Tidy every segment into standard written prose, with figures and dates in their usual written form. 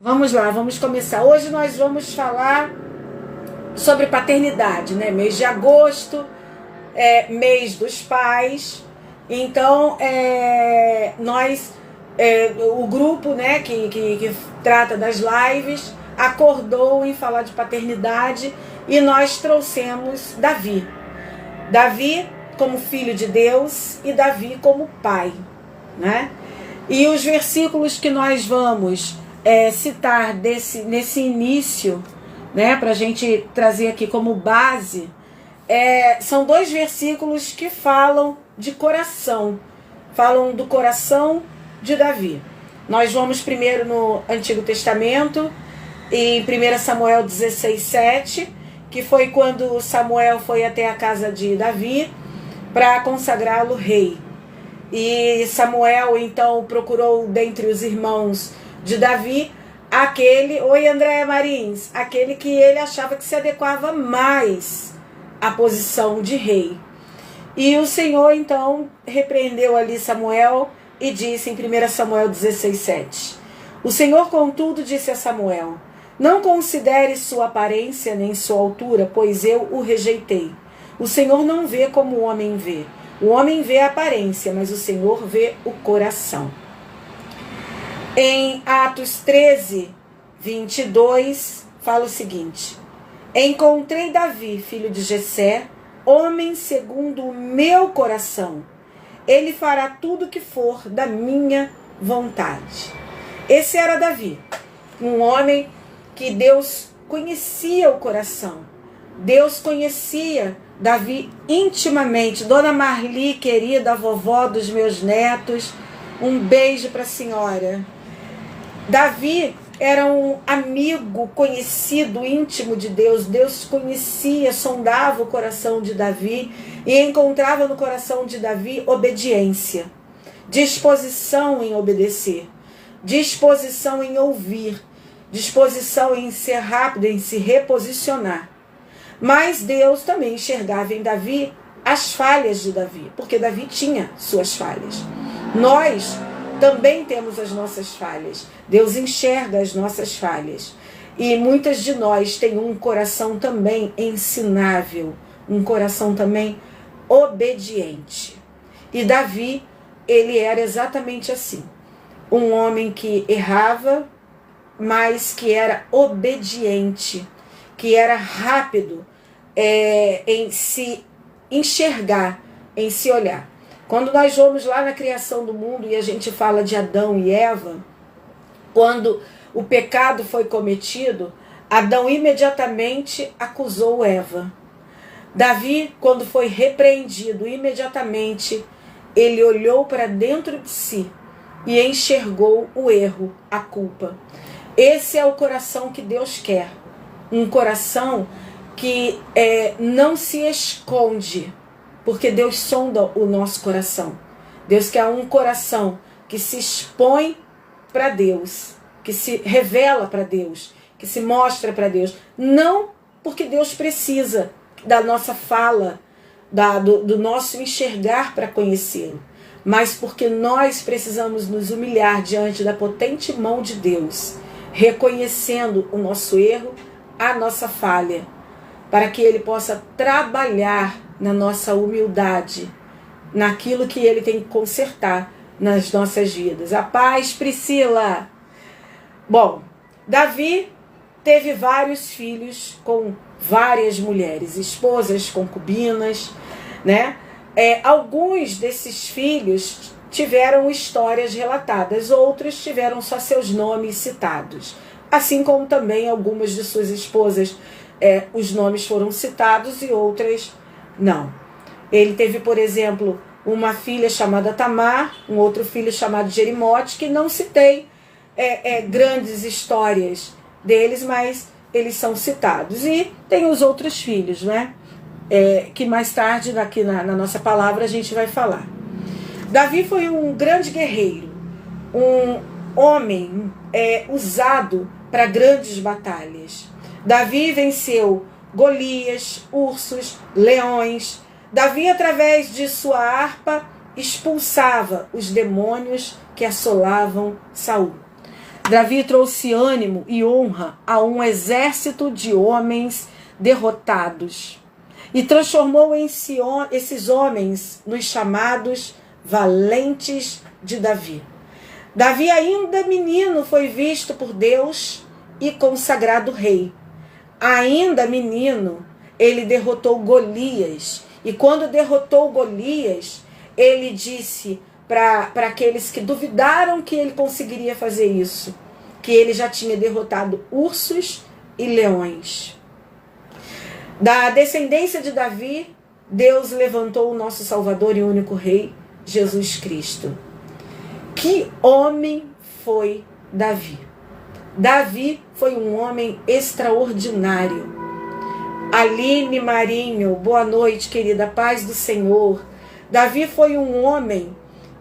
Vamos lá, vamos começar. Hoje nós vamos falar sobre paternidade, né? Mês de agosto, mês dos pais. Então, o grupo, né, que trata das lives, acordou em falar de paternidade e nós trouxemos Davi. Davi como filho de Deus e Davi como pai, né? E os versículos que nós vamos citar nesse início, né, para a gente trazer aqui como base, são dois versículos que falam de coração, falam do coração de Davi. Nós vamos primeiro no Antigo Testamento, em 1 Samuel 16:7, que foi quando Samuel foi até a casa de Davi para consagrá-lo rei. E Samuel então procurou dentre os irmãos de Davi oi Andréa Marins, aquele que ele achava que se adequava mais à posição de rei. E o Senhor então repreendeu ali Samuel e disse em 1 Samuel 16:7: O Senhor contudo disse a Samuel: Não considere sua aparência nem sua altura, pois eu o rejeitei. O Senhor não vê como o homem vê. O homem vê a aparência, mas o Senhor vê o coração. Em Atos 13:22, fala o seguinte: Encontrei Davi, filho de Jessé, homem segundo o meu coração. Ele fará tudo o que for da minha vontade. Esse era Davi, um homem que Deus conhecia o coração. Deus conhecia Davi intimamente. Dona Marli, querida, a vovó dos meus netos, um beijo para a senhora. Davi era um amigo, conhecido, íntimo de Deus. Deus conhecia, sondava o coração de Davi e encontrava no coração de Davi obediência, disposição em obedecer, disposição em ouvir, disposição em ser rápido, em se reposicionar. Mas Deus também enxergava em Davi as falhas de Davi, porque Davi tinha suas falhas. Nós também temos as nossas falhas. Deus enxerga as nossas falhas. E muitas de nós têm um coração também ensinável, um coração também obediente. E Davi, ele era exatamente assim. Um homem que errava, mas que era obediente, que era rápido em se enxergar, em se olhar. Quando nós vamos lá na criação do mundo e a gente fala de Adão e Eva, quando o pecado foi cometido, Adão imediatamente acusou Eva. Davi, quando foi repreendido, imediatamente ele olhou para dentro de si e enxergou o erro, a culpa. Esse é o coração que Deus quer. Um coração que não se esconde, porque Deus sonda o nosso coração. Deus quer um coração que se expõe para Deus, que se revela para Deus, que se mostra para Deus. Não porque Deus precisa da nossa fala, do nosso enxergar para conhecê-lo, mas porque nós precisamos nos humilhar diante da potente mão de Deus, reconhecendo o nosso erro, a nossa falha, para que Ele possa trabalhar na nossa humildade, naquilo que Ele tem que consertar nas nossas vidas. A paz, Priscila. Bom, Davi teve vários filhos com várias mulheres, esposas, concubinas, né? Alguns desses filhos tiveram histórias relatadas, outros tiveram só seus nomes citados. Assim como também algumas de suas esposas, os nomes foram citados e outras não. Ele teve, por exemplo, uma filha chamada Tamar, um outro filho chamado Jerimote, que não citei grandes histórias deles, mas eles são citados. E tem os outros filhos, né? Que mais tarde, aqui na nossa palavra, a gente vai falar. Davi foi um grande guerreiro, um homem usado para grandes batalhas. Davi venceu Golias, ursos, leões. Davi, através de sua harpa, expulsava os demônios que assolavam Saul. Davi trouxe ânimo e honra a um exército de homens derrotados e transformou esses homens nos chamados valentes de Davi. Davi, ainda menino, foi visto por Deus e consagrado rei. Ainda menino, ele derrotou Golias. E quando derrotou Golias, ele disse para aqueles que duvidaram que ele conseguiria fazer isso, que ele já tinha derrotado ursos e leões. Da descendência de Davi, Deus levantou o nosso Salvador e único Rei, Jesus Cristo. Que homem foi Davi? Davi foi um homem extraordinário. Aline Marinho, boa noite, querida, paz do Senhor. Davi foi um homem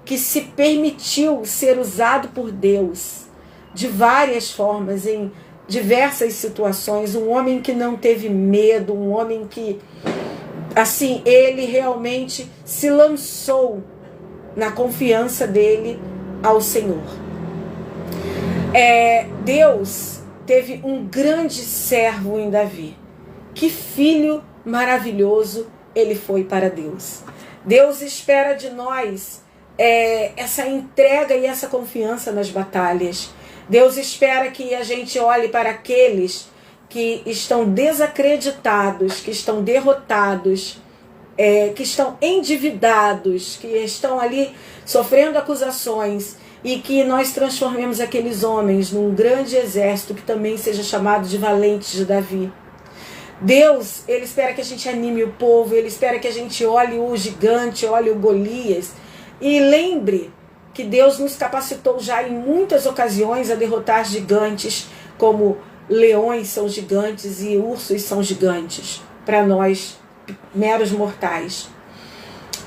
que se permitiu ser usado por Deus de várias formas, em diversas situações. Um homem que não teve medo, um homem que, assim, ele realmente se lançou na confiança dele ao Senhor. Deus teve um grande servo em Davi. Que filho maravilhoso ele foi para Deus. Deus espera de nós essa entrega e essa confiança nas batalhas. Deus espera que a gente olhe para aqueles que estão desacreditados, que estão derrotados, que estão endividados, que estão ali sofrendo acusações, e que nós transformemos aqueles homens num grande exército que também seja chamado de valentes de Davi. Deus, ele espera que a gente anime o povo, ele espera que a gente olhe o gigante, olhe o Golias, e lembre que Deus nos capacitou já em muitas ocasiões a derrotar gigantes, como leões são gigantes e ursos são gigantes, para nós, meros mortais.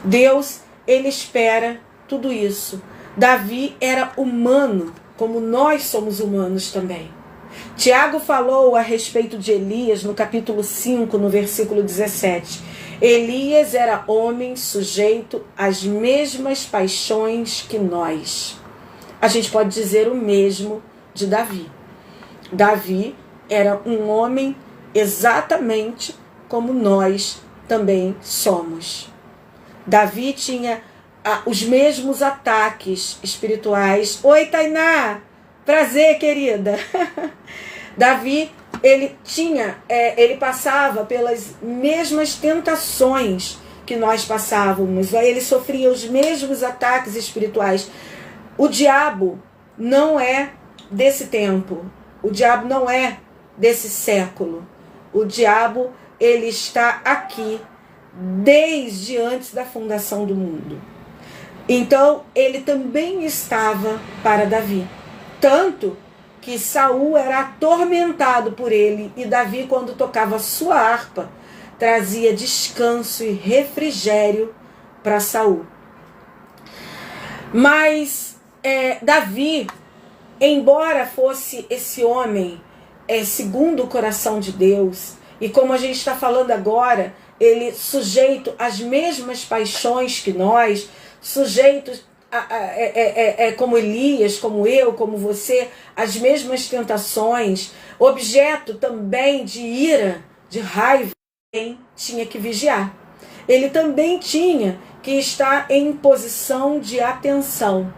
Deus, ele espera tudo isso. Davi era humano, como nós somos humanos também. Tiago falou a respeito de Elias no capítulo 5, no versículo 17. Elias era homem sujeito às mesmas paixões que nós. A gente pode dizer o mesmo de Davi. Davi era um homem exatamente como nós também somos. Davi tinha os mesmos ataques espirituais. Oi, Tainá! Prazer, querida! Davi, ele passava pelas mesmas tentações que nós passávamos. Ele sofria os mesmos ataques espirituais. O diabo não é desse tempo. O diabo não é desse século. O diabo, ele está aqui desde antes da fundação do mundo. Então, ele também estava para Davi. Tanto que Saul era atormentado por ele, e Davi, quando tocava sua harpa, trazia descanso e refrigério para Saul. Mas Davi, embora fosse esse homem segundo o coração de Deus, e como a gente está falando agora, ele sujeito às mesmas paixões que nós, sujeito como Elias, como eu, como você, as mesmas tentações, objeto também de ira, de raiva, quem tinha que vigiar. Ele também tinha que estar em posição de atenção.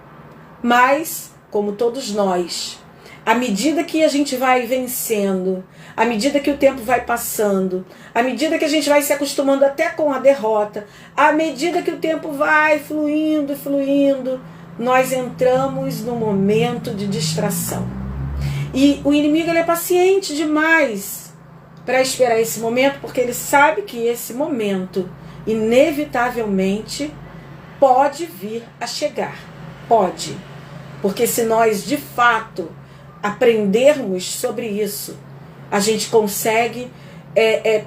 Mas, como todos nós, à medida que a gente vai vencendo, à medida que o tempo vai passando, à medida que a gente vai se acostumando até com a derrota, à medida que o tempo vai fluindo, nós entramos no momento de distração. E o inimigo, ele é paciente demais para esperar esse momento, porque ele sabe que esse momento, inevitavelmente, pode vir a chegar. Pode. Porque se nós, de fato, aprendermos sobre isso, a gente consegue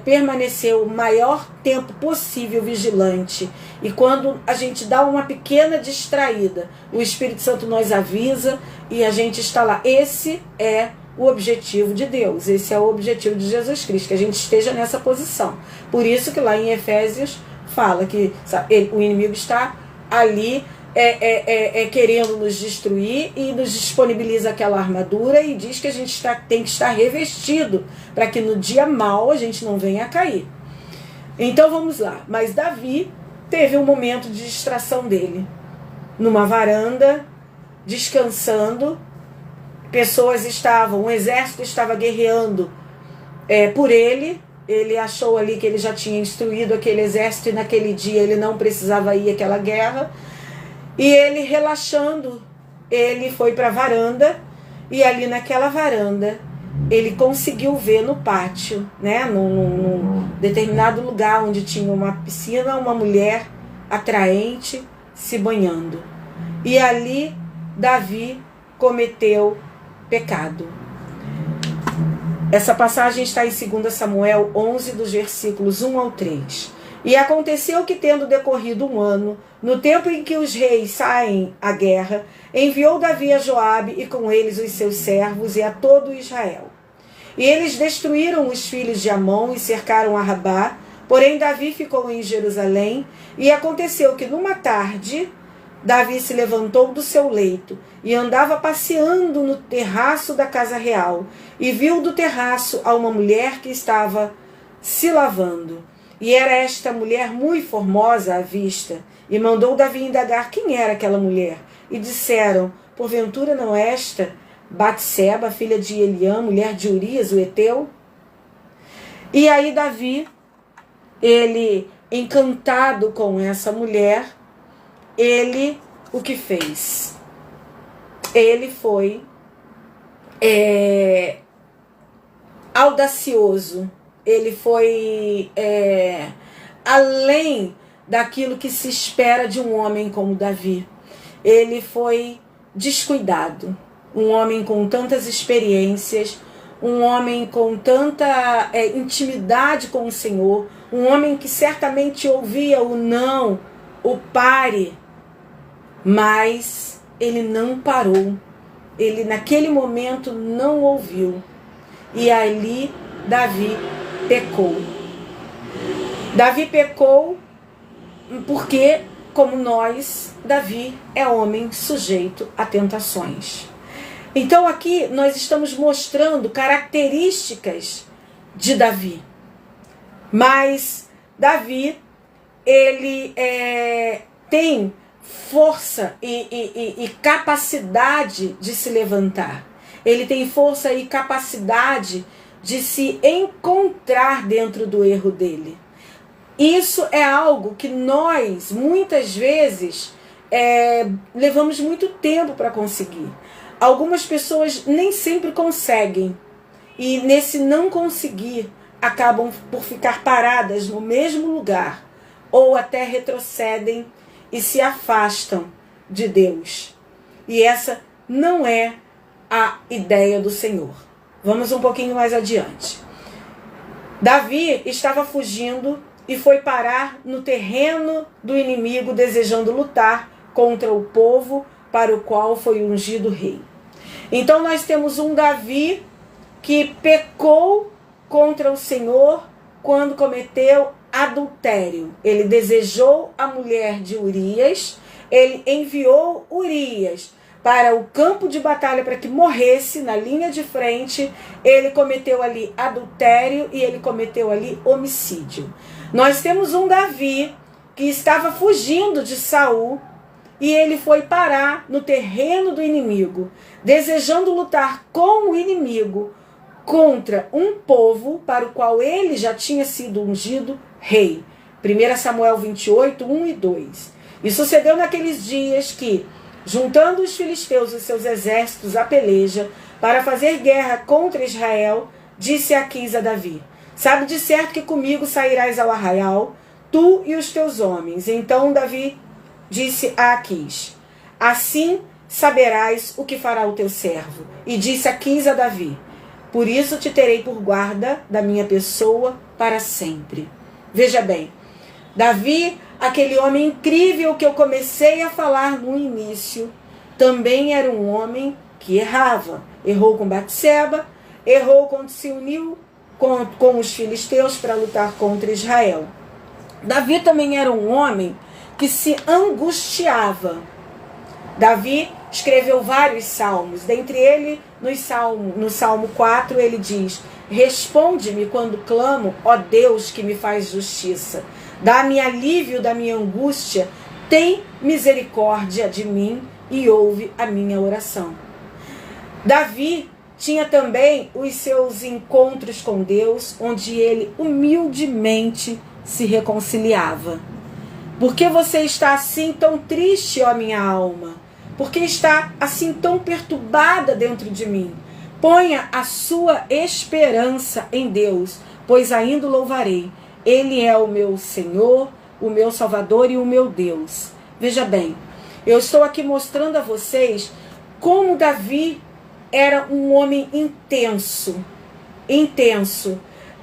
permanecer o maior tempo possível vigilante. E quando a gente dá uma pequena distraída, o Espírito Santo nos avisa e a gente está lá. Esse é o objetivo de Deus, esse é o objetivo de Jesus Cristo, que a gente esteja nessa posição. Por isso que lá em Efésios fala que o inimigo está ali querendo nos destruir e nos disponibiliza aquela armadura e diz que a gente tem que estar revestido para que no dia mau a gente não venha a cair. Então vamos lá. Mas Davi teve um momento de distração dele. Numa varanda, descansando, um exército estava guerreando por ele. Ele achou ali que ele já tinha instruído aquele exército e naquele dia ele não precisava ir àquela guerra. E ele, relaxando, ele foi para a varanda e ali naquela varanda ele conseguiu ver no pátio, né, num determinado lugar onde tinha uma piscina, uma mulher atraente se banhando. E ali Davi cometeu pecado. Essa passagem está em 2 Samuel 11, dos versículos 1 ao 3. E aconteceu que, tendo decorrido um ano, no tempo em que os reis saem à guerra, enviou Davi a Joabe e com eles os seus servos e a todo Israel. E eles destruíram os filhos de Amon e cercaram Arrabá, porém Davi ficou em Jerusalém. E aconteceu que numa tarde Davi se levantou do seu leito e andava passeando no terraço da casa real, e viu do terraço a uma mulher que estava se lavando. E era esta mulher muito formosa à vista. E mandou Davi indagar quem era aquela mulher. E disseram: porventura não é esta Batseba, filha de Eliã, mulher de Urias, o Eteu? E aí Davi, ele, encantado com essa mulher, ele, o que fez? Ele foi audacioso. Ele foi além daquilo que se espera de um homem como Davi. Ele foi descuidado. Um homem com tantas experiências, um homem com tanta intimidade com o Senhor, um homem que certamente ouvia o não, o pare, mas ele não parou. Ele naquele momento não ouviu. E ali Davi pecou. Davi pecou porque, como nós, Davi é homem sujeito a tentações. Então aqui nós estamos mostrando características de Davi. Mas Davi, ele tem força e capacidade de se levantar. Ele tem força e capacidade de se encontrar dentro do erro dele. Isso é algo que nós, muitas vezes, levamos muito tempo para conseguir. Algumas pessoas nem sempre conseguem. E nesse não conseguir, acabam por ficar paradas no mesmo lugar. Ou até retrocedem e se afastam de Deus. E essa não é a ideia do Senhor. Vamos um pouquinho mais adiante. Davi estava fugindo e foi parar no terreno do inimigo, desejando lutar contra o povo para o qual foi ungido rei. Então nós temos um Davi que pecou contra o Senhor quando cometeu adultério. Ele desejou a mulher de Urias, ele enviou Urias para o campo de batalha para que morresse na linha de frente. Ele cometeu ali adultério e ele cometeu ali homicídio. Nós temos um Davi que estava fugindo de Saul e ele foi parar no terreno do inimigo, desejando lutar com o inimigo contra um povo para o qual ele já tinha sido ungido rei. 1 Samuel 28, 1 e 2. E sucedeu naqueles dias que, juntando os filisteus e seus exércitos à peleja para fazer guerra contra Israel, disse Aquis a Davi: sabe de certo que comigo sairás ao arraial, tu e os teus homens. Então Davi disse a Aquis: assim saberás o que fará o teu servo. E disse Aquis a Davi: por isso te terei por guarda da minha pessoa para sempre. Veja bem, Davi, aquele homem incrível que eu comecei a falar no início, também era um homem que errava. Errou com Batseba, errou quando se uniu com os filisteus para lutar contra Israel. Davi também era um homem que se angustiava. Davi escreveu vários salmos. Dentre ele, no Salmo 4, ele diz: responde-me quando clamo, ó Deus que me faz justiça. Dá-me alívio da minha angústia, tem misericórdia de mim e ouve a minha oração. Davi tinha também os seus encontros com Deus, onde ele humildemente se reconciliava. Por que você está assim tão triste, ó minha alma? Por que está assim tão perturbada dentro de mim? Ponha a sua esperança em Deus, pois ainda o louvarei. Ele é o meu Senhor, o meu Salvador e o meu Deus. Veja bem, eu estou aqui mostrando a vocês como Davi era um homem intenso.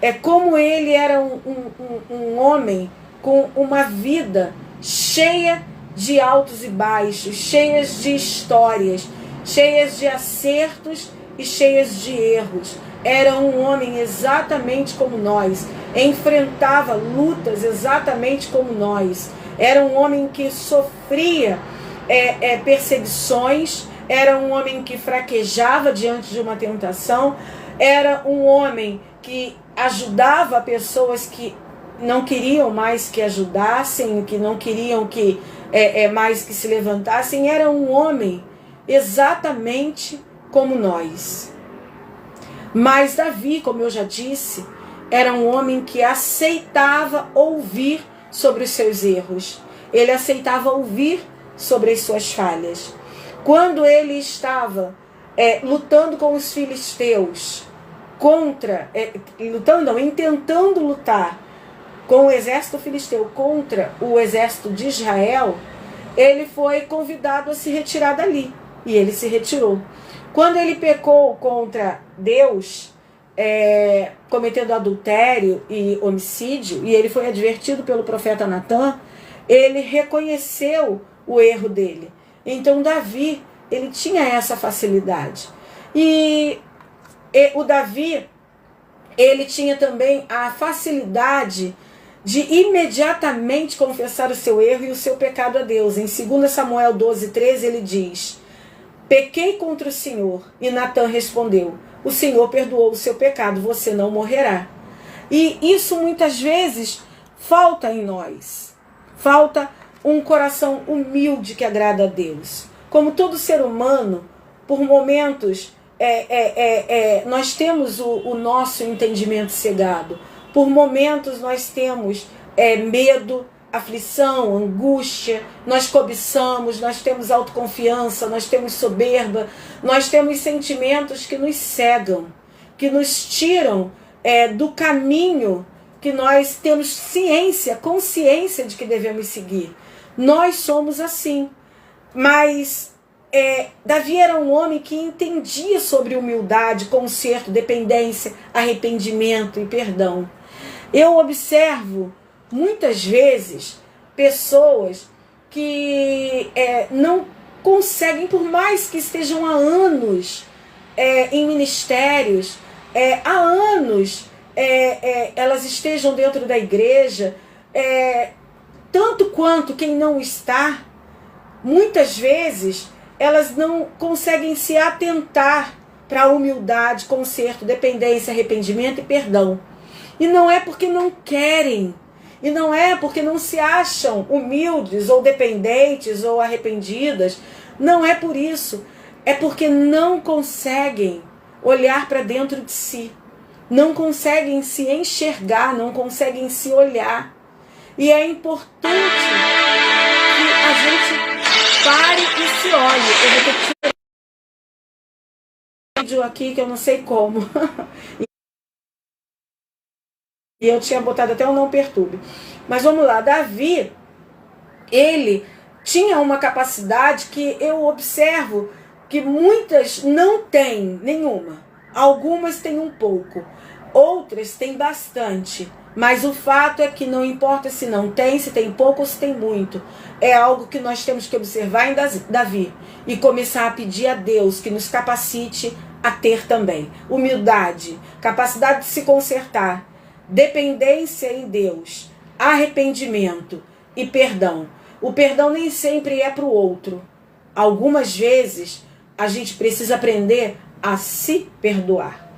É como ele era um homem com uma vida cheia de altos e baixos, cheias de histórias, cheias de acertos e cheias de erros. Era um homem exatamente como nós, enfrentava lutas exatamente como nós. Era um homem que sofria perseguições, era um homem que fraquejava diante de uma tentação, era um homem que ajudava pessoas que não queriam mais que ajudassem, que não queriam que mais que se levantassem. Era um homem exatamente como nós. Mas Davi, como eu já disse, era um homem que aceitava ouvir sobre os seus erros. Ele aceitava ouvir sobre as suas falhas. Quando ele estava lutando com os filisteus, intentando lutar com o exército filisteu contra o exército de Israel, ele foi convidado a se retirar dali. E ele se retirou. Quando ele pecou contra Deus, cometendo adultério e homicídio, e ele foi advertido pelo profeta Natã, ele reconheceu o erro dele. Então Davi, ele tinha essa facilidade. E o Davi, ele tinha também a facilidade de imediatamente confessar o seu erro e o seu pecado a Deus. Em 2 Samuel 12:13 ele diz: pequei contra o Senhor. E Natã respondeu: o Senhor perdoou o seu pecado, você não morrerá. E isso muitas vezes falta em nós. Falta um coração humilde que agrada a Deus. Como todo ser humano, por momentos nós temos o nosso entendimento cegado. Por momentos nós temos medo, aflição, angústia, nós cobiçamos, nós temos autoconfiança, nós temos soberba, nós temos sentimentos que nos cegam, que nos tiram do caminho que nós temos consciência de que devemos seguir. Nós somos assim, mas Davi era um homem que entendia sobre humildade, conserto, dependência, arrependimento e perdão. Eu observo muitas vezes pessoas que não conseguem, por mais que estejam há anos em ministérios, há anos elas estejam dentro da igreja, tanto quanto quem não está, muitas vezes elas não conseguem se atentar para a humildade, conserto, dependência, arrependimento e perdão. E não é porque não querem, e não é porque não se acham humildes ou dependentes ou arrependidas, não é por isso, é porque não conseguem olhar para dentro de si, não conseguem se enxergar, não conseguem se olhar. E é importante que a gente pare e se olhe. Eu vou ter que tirar um vídeo aqui que eu não sei como. E eu tinha botado até um não perturbe. Mas vamos lá, Davi, ele tinha uma capacidade que eu observo que muitas não têm nenhuma. Algumas têm um pouco, outras têm bastante. Mas o fato é que não importa se não tem, se tem pouco ou se tem muito. É algo que nós temos que observar em Davi e começar a pedir a Deus que nos capacite a ter também humildade, capacidade de se consertar, dependência em Deus, arrependimento e perdão. O perdão nem sempre é para o outro. algumas vezes a gente precisa aprender a se perdoar.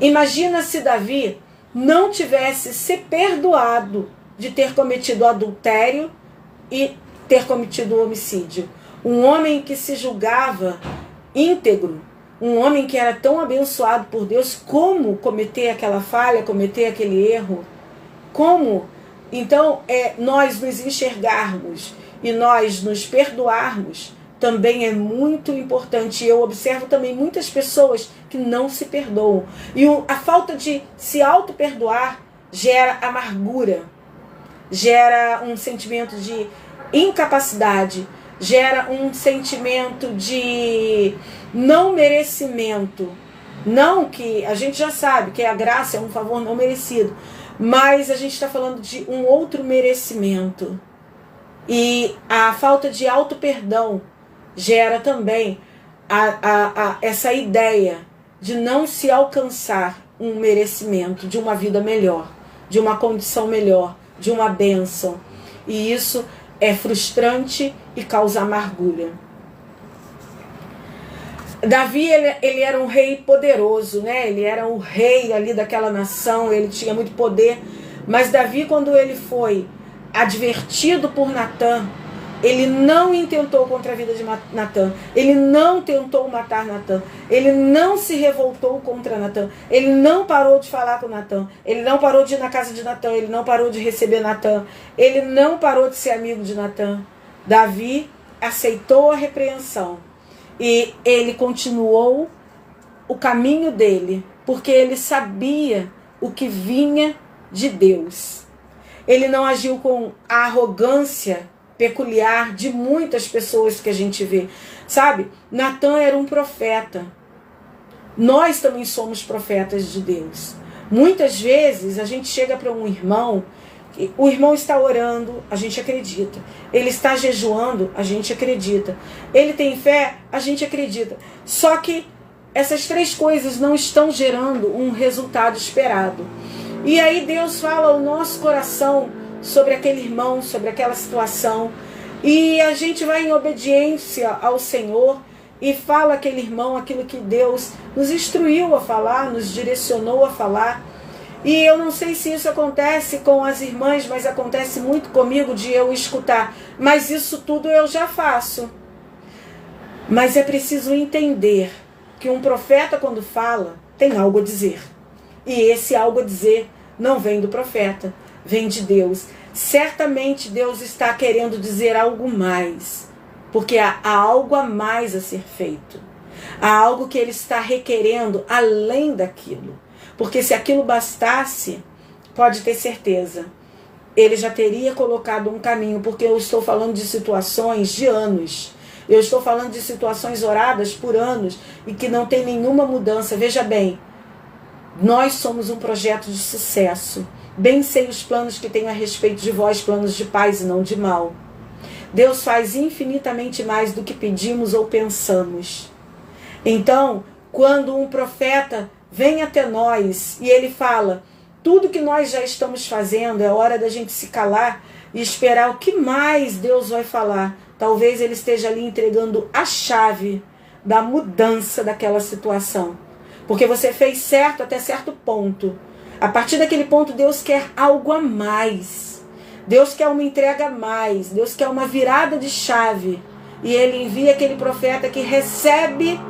Imagina se Davi não tivesse se perdoado de ter cometido adultério e ter cometido homicídio. Um homem que se julgava íntegro, um homem que era tão abençoado por Deus, como cometer aquela falha, cometer aquele erro? Como? Então, nós nos enxergarmos e nós nos perdoarmos também é muito importante. Eu observo também muitas pessoas que não se perdoam. E a falta de se auto-perdoar gera amargura, gera um sentimento de incapacidade, gera um sentimento de não merecimento. Não que a gente já sabe que a graça é um favor não merecido, mas a gente está falando de um outro merecimento. E a falta de auto-perdão gera também essa ideia de não se alcançar um merecimento de uma vida melhor, de uma condição melhor, de uma bênção. E isso é frustrante e causa amargura. Davi, ele era um rei poderoso, né? Ele era o rei ali daquela nação, ele tinha muito poder. Mas Davi, quando ele foi advertido por Natã, ele não intentou contra a vida de Natã, ele não tentou matar Natã, ele não se revoltou contra Natã, ele não parou de falar com Natã, ele não parou de ir na casa de Natã, ele não parou de receber Natã, ele não parou de ser amigo de Natã. Davi aceitou a repreensão e ele continuou o caminho dele, porque ele sabia o que vinha de Deus. Ele não agiu com a arrogância peculiar de muitas pessoas que a gente vê. Sabe? Natã era um profeta. Nós também somos profetas de Deus. Muitas vezes a gente chega para um irmão, o irmão está orando, a gente acredita. Ele está jejuando, a gente acredita. Ele tem fé, a gente acredita. Só que essas três coisas não estão gerando um resultado esperado. E aí Deus fala ao nosso coração sobre aquele irmão, sobre aquela situação, e a gente vai em obediência ao Senhor e fala aquele irmão aquilo que Deus nos instruiu a falar, nos direcionou a falar. E eu não sei se isso acontece com as irmãs, mas acontece muito comigo de eu escutar, mas isso tudo eu já faço. Mas é preciso entender que um profeta, quando fala, tem algo a dizer. E esse algo a dizer não vem do profeta, vem de Deus. Certamente Deus está querendo dizer algo mais, porque há algo a mais a ser feito. Há algo que Ele está requerendo além daquilo. Porque se aquilo bastasse, pode ter certeza, Ele já teria colocado um caminho, porque eu estou falando de situações de anos. Eu estou falando de situações oradas por anos e que não tem nenhuma mudança. Veja bem, nós somos um projeto de sucesso. Bem sei os planos que tenho a respeito de vós, planos de paz e não de mal. Deus faz infinitamente mais do que pedimos ou pensamos. Então, quando um profeta vem até nós e ele fala, tudo que nós já estamos fazendo, é hora da gente se calar e esperar o que mais Deus vai falar. Talvez Ele esteja ali entregando a chave da mudança daquela situação. Porque você fez certo até certo ponto. A partir daquele ponto, Deus quer algo a mais. Deus quer uma entrega a mais. Deus quer uma virada de chave. E Ele envia aquele profeta que recebe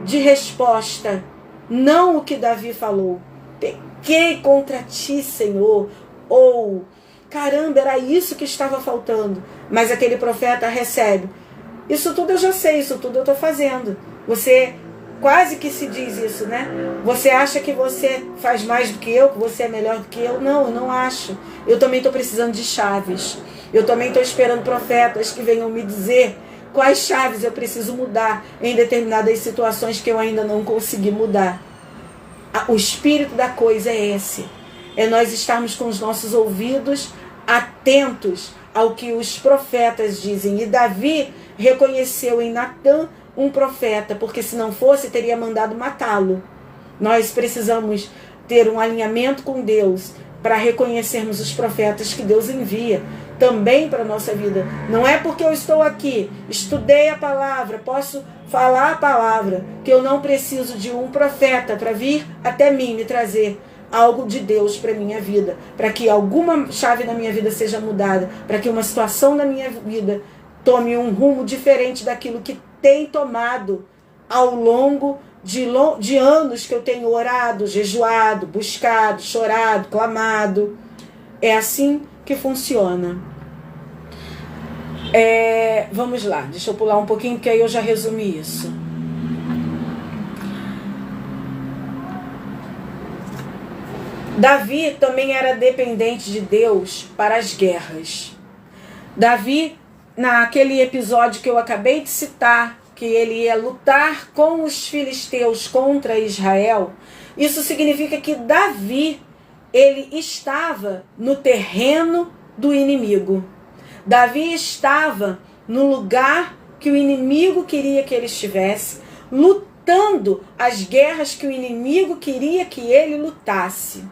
de resposta não o que Davi falou. Pequei contra ti, Senhor. Ou, caramba, era isso que estava faltando. Mas aquele profeta recebe. Isso tudo eu já sei, isso tudo eu estou fazendo. Você quase que se diz isso, né? Você acha que você faz mais do que eu, que você é melhor do que eu? Não, eu não acho. Eu também estou precisando de chaves. Eu também estou esperando profetas que venham me dizer quais chaves eu preciso mudar em determinadas situações que eu ainda não consegui mudar. O espírito da coisa é esse. É nós estarmos com os nossos ouvidos atentos ao que os profetas dizem. E Davi reconheceu em Natã um profeta, porque se não fosse, teria mandado matá-lo. Nós precisamos ter um alinhamento com Deus para reconhecermos os profetas que Deus envia, também para a nossa vida. Não é porque eu estou aqui, estudei a palavra, posso falar a palavra, que eu não preciso de um profeta para vir até mim me trazer algo de Deus para minha vida, para que alguma chave da minha vida seja mudada, para que uma situação da minha vida tome um rumo diferente daquilo que tem tomado ao longo de anos que eu tenho orado, jejuado, buscado, chorado, clamado. É assim que funciona. Vamos lá, deixa eu pular um pouquinho, porque aí eu já resumi isso. Davi também era dependente de Deus para as guerras. Davi, naquele episódio que eu acabei de citar, que ele ia lutar com os filisteus contra Israel, isso significa que Davi, ele estava no terreno do inimigo. Davi estava no lugar que o inimigo queria que ele estivesse, lutando as guerras que o inimigo queria que ele lutasse.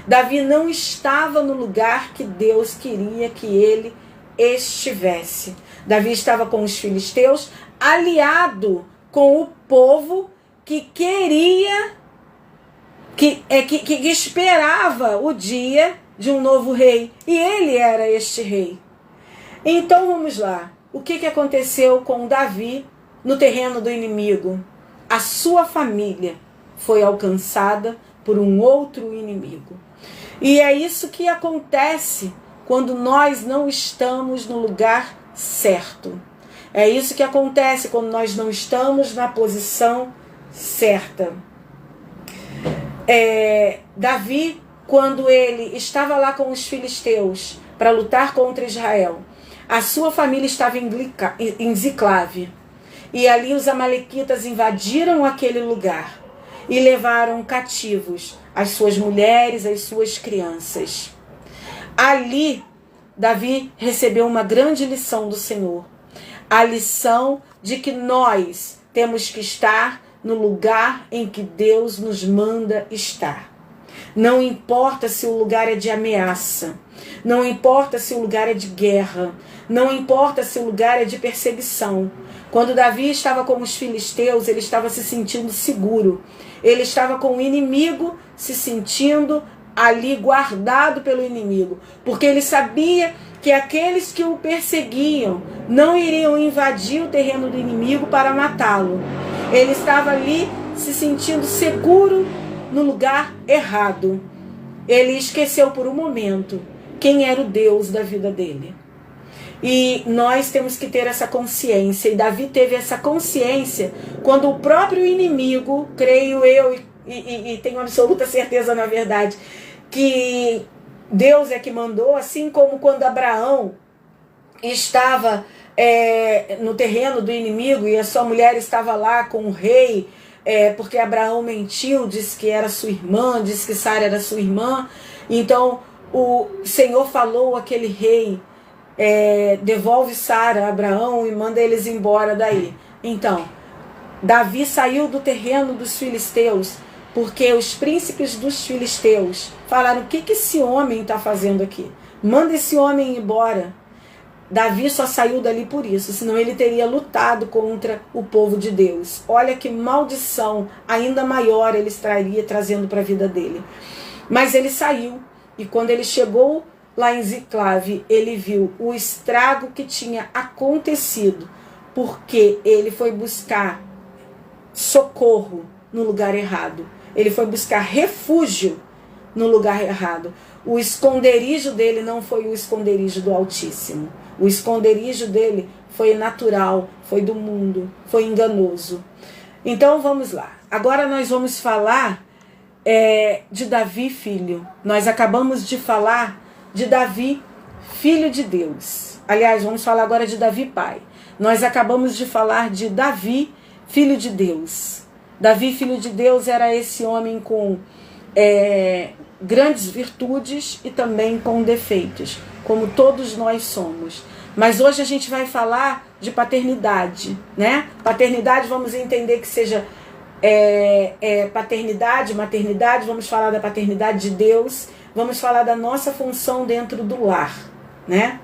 Davi não estava no lugar que Deus queria que ele estivesse. Davi estava com os filisteus, aliado com o povo que queria, que esperava o dia de um novo rei. E ele era este rei. Então vamos lá. O que aconteceu com Davi no terreno do inimigo? A sua família foi alcançada por um outro inimigo. E é isso que acontece quando nós não estamos no lugar certo. É isso que acontece quando nós não estamos na posição certa. Davi, quando ele estava lá com os filisteus para lutar contra Israel, a sua família estava em Ziclave. E ali os amalequitas invadiram aquele lugar e levaram cativos as suas mulheres, as suas crianças. Ali, Davi recebeu uma grande lição do Senhor. A lição de que nós temos que estar no lugar em que Deus nos manda estar. Não importa se o lugar é de ameaça, não importa se o lugar é de guerra, não importa se o lugar é de perseguição. Quando Davi estava com os filisteus, ele estava se sentindo seguro. Ele estava com o inimigo, se sentindo ali guardado pelo inimigo, porque ele sabia que aqueles que o perseguiam não iriam invadir o terreno do inimigo para matá-lo. Ele estava ali se sentindo seguro no lugar errado. Ele esqueceu por um momento quem era o Deus da vida dele. E nós temos que ter essa consciência, e Davi teve essa consciência quando o próprio inimigo, creio eu, e tenho absoluta certeza na verdade, que Deus é que mandou, assim como quando Abraão estava no terreno do inimigo e a sua mulher estava lá com o rei, porque Abraão mentiu, disse que era sua irmã, disse que Sara era sua irmã. Então o Senhor falou àquele rei, devolve Sara a Abraão e manda eles embora daí. Então Davi saiu do terreno dos filisteus porque os príncipes dos filisteus falaram: o que esse homem está fazendo aqui? Manda esse homem embora. Davi só saiu dali por isso, senão ele teria lutado contra o povo de Deus. Olha que maldição ainda maior ele estaria trazendo para a vida dele. Mas ele saiu, e quando ele chegou lá em Ziclave, ele viu o estrago que tinha acontecido, porque ele foi buscar socorro no lugar errado. Ele foi buscar refúgio no lugar errado. O esconderijo dele não foi o esconderijo do Altíssimo. O esconderijo dele foi natural, foi do mundo, foi enganoso. Então vamos lá. Agora nós vamos falar de Davi, filho. Nós acabamos de falar de Davi, filho de Deus. Aliás, vamos falar agora de Davi, pai. Nós acabamos de falar de Davi, filho de Deus. Davi, filho de Deus, era esse homem com grandes virtudes e também com defeitos, como todos nós somos. Mas hoje a gente vai falar de paternidade, né? Paternidade, vamos entender que seja paternidade, maternidade, vamos falar da paternidade de Deus, vamos falar da nossa função dentro do lar, né?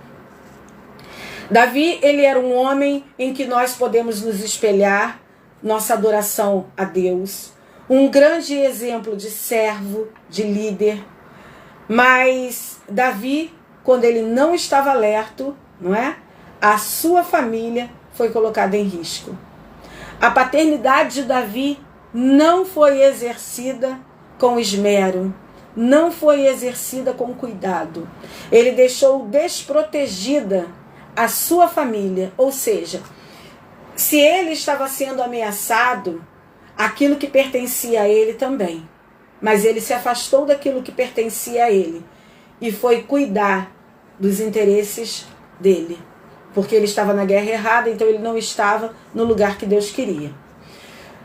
Davi, ele era um homem em que nós podemos nos espelhar, nossa adoração a Deus, um grande exemplo de servo, de líder. Mas Davi, quando ele não estava alerto, não é? A sua família foi colocada em risco. A paternidade de Davi não foi exercida com esmero, não foi exercida com cuidado. Ele deixou desprotegida a sua família, ou seja, se ele estava sendo ameaçado, aquilo que pertencia a ele também. Mas ele se afastou daquilo que pertencia a ele e foi cuidar dos interesses dele, porque ele estava na guerra errada, então ele não estava no lugar que Deus queria.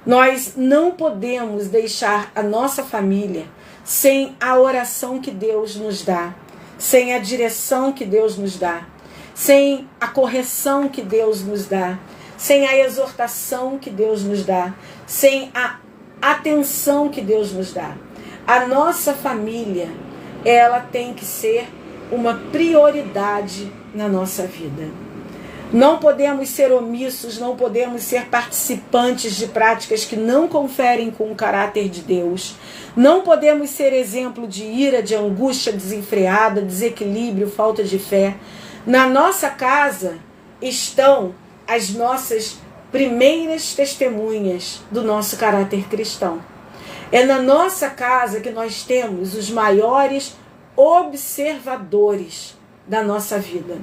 Nós não podemos deixar a nossa família sem a oração que Deus nos dá, sem a direção que Deus nos dá, sem a correção que Deus nos dá, sem a exortação que Deus nos dá, sem a atenção que Deus nos dá. A nossa família, ela tem que ser uma prioridade na nossa vida. Não podemos ser omissos, não podemos ser participantes de práticas que não conferem com o caráter de Deus. Não podemos ser exemplo de ira, de angústia desenfreada, desequilíbrio, falta de fé. Na nossa casa estão as nossas primeiras testemunhas do nosso caráter cristão. É na nossa casa que nós temos os maiores observadores da nossa vida.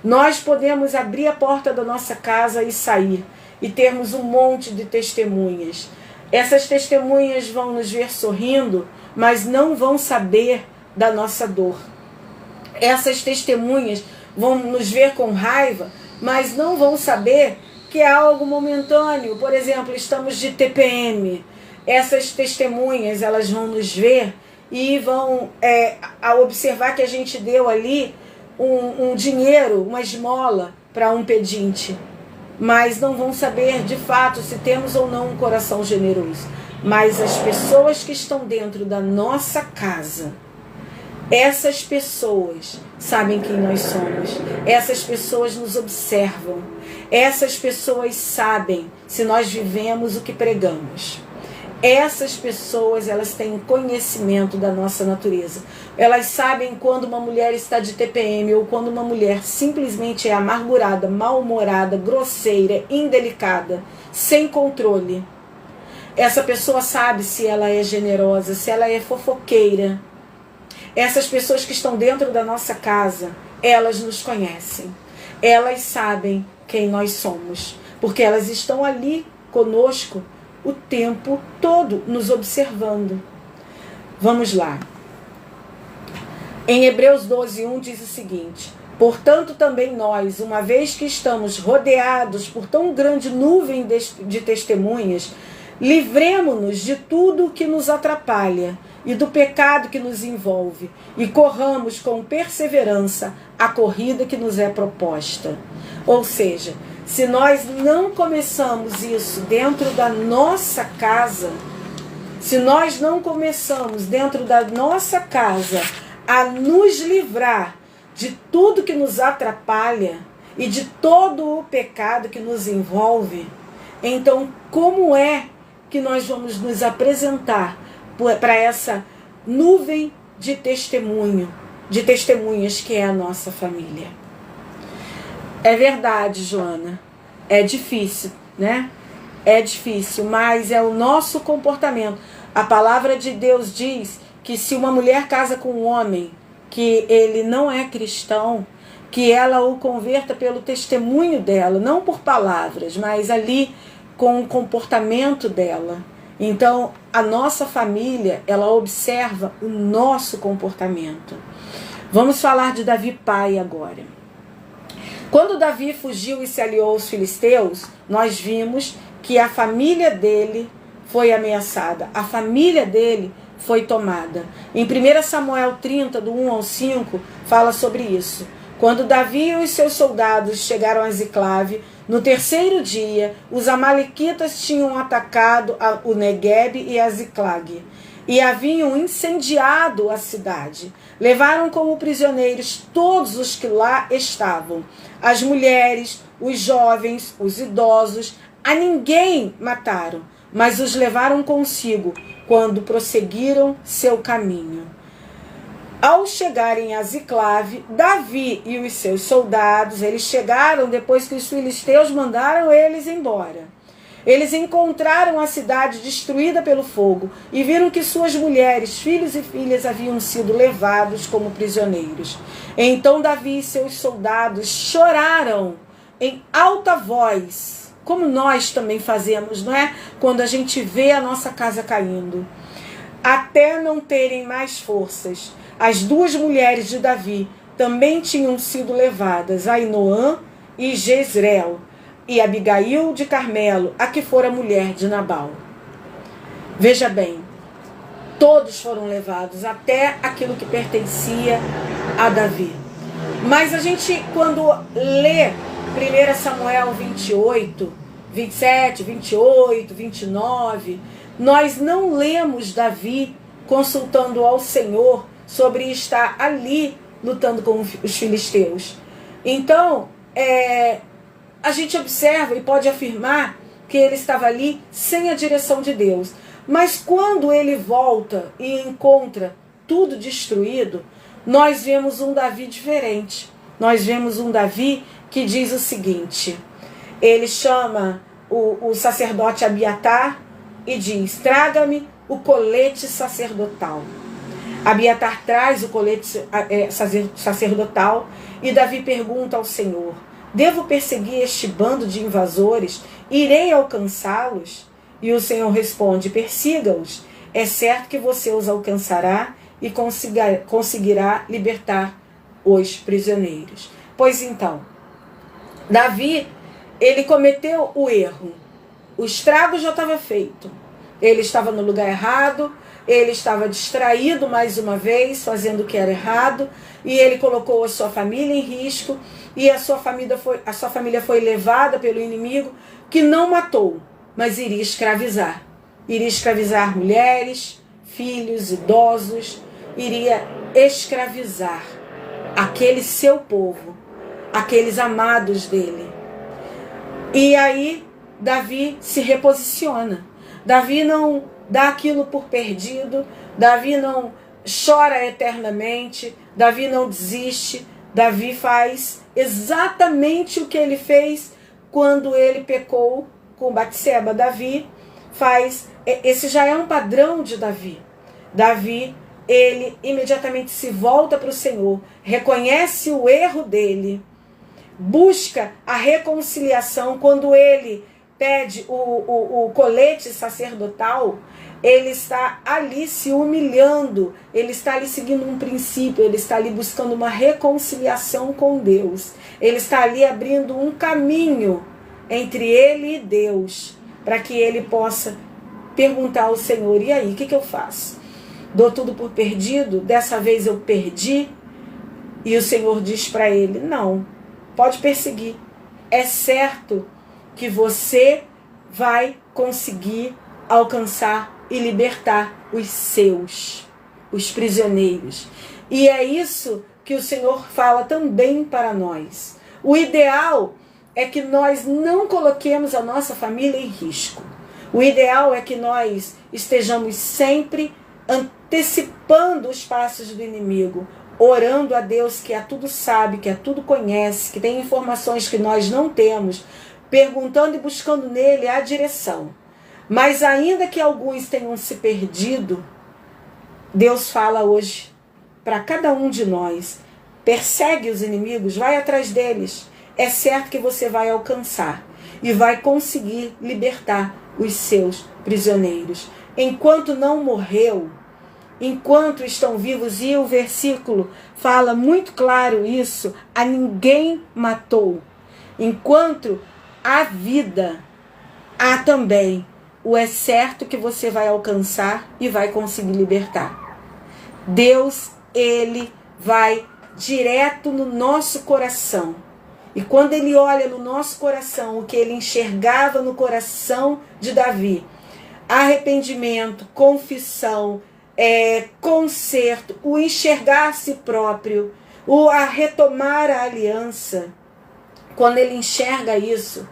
Nós podemos abrir a porta da nossa casa e sair e termos um monte de testemunhas. Essas testemunhas vão nos ver sorrindo, mas não vão saber da nossa dor. Essas testemunhas vão nos ver com raiva, mas não vão saber que é algo momentâneo. Por exemplo, estamos de TPM. Essas testemunhas, elas vão nos ver e vão observar que a gente deu ali um dinheiro, uma esmola para um pedinte. Mas não vão saber de fato se temos ou não um coração generoso. Mas as pessoas que estão dentro da nossa casa, essas pessoas sabem quem nós somos. Essas pessoas nos observam. Essas pessoas sabem se nós vivemos o que pregamos. Essas pessoas, elas têm conhecimento da nossa natureza. Elas sabem quando uma mulher está de TPM ou quando uma mulher simplesmente é amargurada, mal-humorada, grosseira, indelicada, sem controle. Essa pessoa sabe se ela é generosa, se ela é fofoqueira. Essas pessoas que estão dentro da nossa casa, elas nos conhecem. Elas sabem quem nós somos, porque elas estão ali conosco o tempo todo, nos observando. Vamos lá. Em Hebreus 12:1 diz o seguinte: portanto também nós, uma vez que estamos rodeados por tão grande nuvem de testemunhas, livremo-nos de tudo que nos atrapalha e do pecado que nos envolve, e corramos com perseverança a corrida que nos é proposta. Ou seja, se nós não começamos isso dentro da nossa casa, se nós não começamos dentro da nossa casa a nos livrar de tudo que nos atrapalha e de todo o pecado que nos envolve, então como é que nós vamos nos apresentar para essa nuvem de testemunhas que é a nossa família? É verdade, Joana, é difícil, né? É difícil, mas é o nosso comportamento. A palavra de Deus diz que se uma mulher casa com um homem que ele não é cristão, que ela o converta pelo testemunho dela, não por palavras, mas ali com o comportamento dela. Então, a nossa família, ela observa o nosso comportamento. Vamos falar de Davi pai agora. Quando Davi fugiu e se aliou aos filisteus, nós vimos que a família dele foi ameaçada, a família dele foi tomada. Em 1 Samuel 30, do 1 ao 5, fala sobre isso. Quando Davi e os seus soldados chegaram a Ziclave, no terceiro dia, os amalequitas tinham atacado o Neguebe e a Ziclag. e haviam incendiado a cidade. Levaram como prisioneiros todos os que lá estavam, as mulheres, os jovens, os idosos, a ninguém mataram, mas os levaram consigo quando prosseguiram seu caminho. Ao chegarem a Ziclave, Davi e os seus soldados, eles chegaram depois que os filisteus mandaram eles embora. Eles encontraram a cidade destruída pelo fogo e viram que suas mulheres, filhos e filhas haviam sido levados como prisioneiros. Então Davi e seus soldados choraram em alta voz, como nós também fazemos, não é? Quando a gente vê a nossa casa caindo, até não terem mais forças. As duas mulheres de Davi também tinham sido levadas, Ainoã e Jezreel, e Abigail de Carmelo, a que fora mulher de Nabal. Veja bem, todos foram levados, até aquilo que pertencia a Davi. Mas a gente, quando lê 1 Samuel 28, 27, 28, 29, nós não lemos Davi consultando ao Senhor sobre estar ali lutando com os filisteus. Então, a gente observa e pode afirmar que ele estava ali sem a direção de Deus. Mas quando ele volta e encontra tudo destruído, nós vemos um Davi diferente. Nós vemos um Davi que diz o seguinte: ele chama o sacerdote Abiatar e diz: traga-me o colete sacerdotal. Abiatar traz o colete sacerdotal e Davi pergunta ao Senhor: devo perseguir este bando de invasores? Irei alcançá-los? E o Senhor responde: persiga-os. É certo que você os alcançará e conseguirá libertar os prisioneiros. Pois então, Davi, ele cometeu o erro. O estrago já estava feito. Ele estava no lugar errado, ele estava distraído mais uma vez, fazendo o que era errado, e ele colocou a sua família em risco, e a sua família foi levada pelo inimigo, que não matou, mas iria escravizar. Iria escravizar mulheres, filhos, idosos, iria escravizar aquele seu povo, aqueles amados dele. E aí Davi se reposiciona. Davi não dá aquilo por perdido, Davi não chora eternamente, Davi não desiste, Davi faz exatamente o que ele fez quando ele pecou com Batseba. Davi faz, esse já é um padrão de Davi. Davi, ele imediatamente se volta para o Senhor, reconhece o erro dele, busca a reconciliação. Quando ele pede o colete sacerdotal, ele está ali se humilhando, ele está ali seguindo um princípio, ele está ali buscando uma reconciliação com Deus, ele está ali abrindo um caminho entre ele e Deus, para que ele possa perguntar ao Senhor: e aí, o que eu faço? Dou tudo por perdido? Dessa vez eu perdi? E o Senhor diz para ele: não, pode perseguir, é certo que você vai conseguir alcançar e libertar os seus, os prisioneiros. E é isso que o Senhor fala também para nós. O ideal é que nós não coloquemos a nossa família em risco. O ideal é que nós estejamos sempre antecipando os passos do inimigo, orando a Deus, que a tudo sabe, que a tudo conhece, que tem informações que nós não temos, perguntando e buscando nele a direção. Mas ainda que alguns tenham se perdido, Deus fala hoje para cada um de nós: persegue os inimigos, vai atrás deles. É certo que você vai alcançar e vai conseguir libertar os seus prisioneiros. Enquanto não morreu, enquanto estão vivos, e o versículo fala muito claro isso: a ninguém matou. Enquanto há vida, há também o é certo que você vai alcançar e vai conseguir libertar. Deus, ele vai direto no nosso coração. E quando ele olha no nosso coração, o que ele enxergava no coração de Davi: arrependimento, confissão, conserto, o enxergar a si próprio, a retomar a aliança. Quando ele enxerga isso,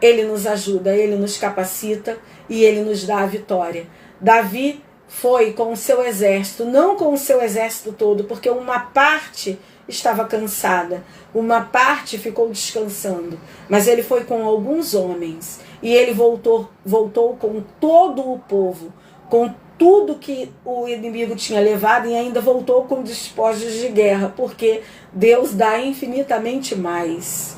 ele nos ajuda, ele nos capacita e ele nos dá a vitória. Davi foi com o seu exército, não com o seu exército todo, porque uma parte estava cansada, uma parte ficou descansando, mas ele foi com alguns homens e ele voltou com todo o povo, com tudo que o inimigo tinha levado, e ainda voltou com despojos de guerra, porque Deus dá infinitamente mais.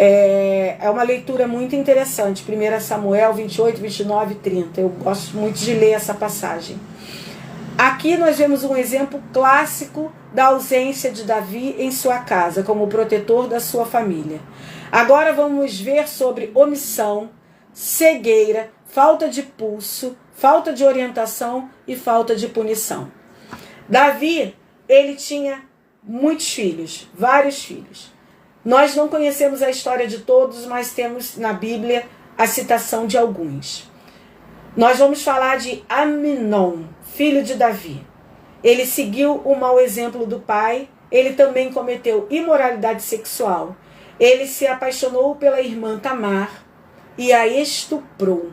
É uma leitura muito interessante, 1 Samuel 28, 29 e 30. Eu gosto muito de ler essa passagem. Aqui nós vemos um exemplo clássico da ausência de Davi em sua casa, como protetor da sua família. Agora vamos ver sobre omissão, cegueira, falta de pulso, falta de orientação e falta de punição. Davi, ele tinha muitos filhos, vários filhos. Nós não conhecemos a história de todos, mas temos na Bíblia a citação de alguns. Nós vamos falar de Aminon, filho de Davi. Ele seguiu o mau exemplo do pai, ele também cometeu imoralidade sexual. Ele se apaixonou pela irmã Tamar e a estuprou.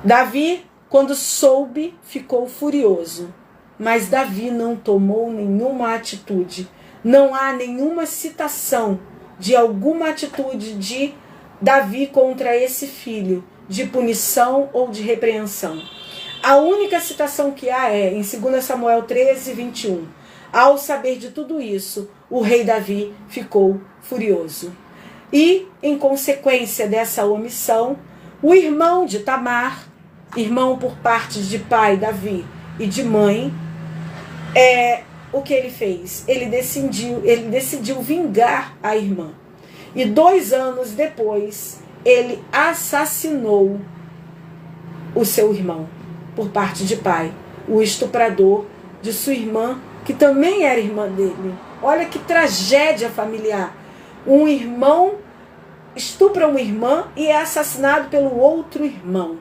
Davi, quando soube, ficou furioso, mas Davi não tomou nenhuma atitude. Não há nenhuma citação de alguma atitude de Davi contra esse filho, de punição ou de repreensão. A única citação que há é em 2 Samuel 13, 21. Ao saber de tudo isso, o rei Davi ficou furioso. E, em consequência dessa omissão, o irmão de Tamar, irmão por parte de pai Davi e de mãe, o que ele fez? Ele decidiu vingar a irmã. E 2 anos depois, ele assassinou o seu irmão, por parte de pai, o estuprador de sua irmã, que também era irmã dele. Olha que tragédia familiar. Um irmão estupra uma irmã e é assassinado pelo outro irmão.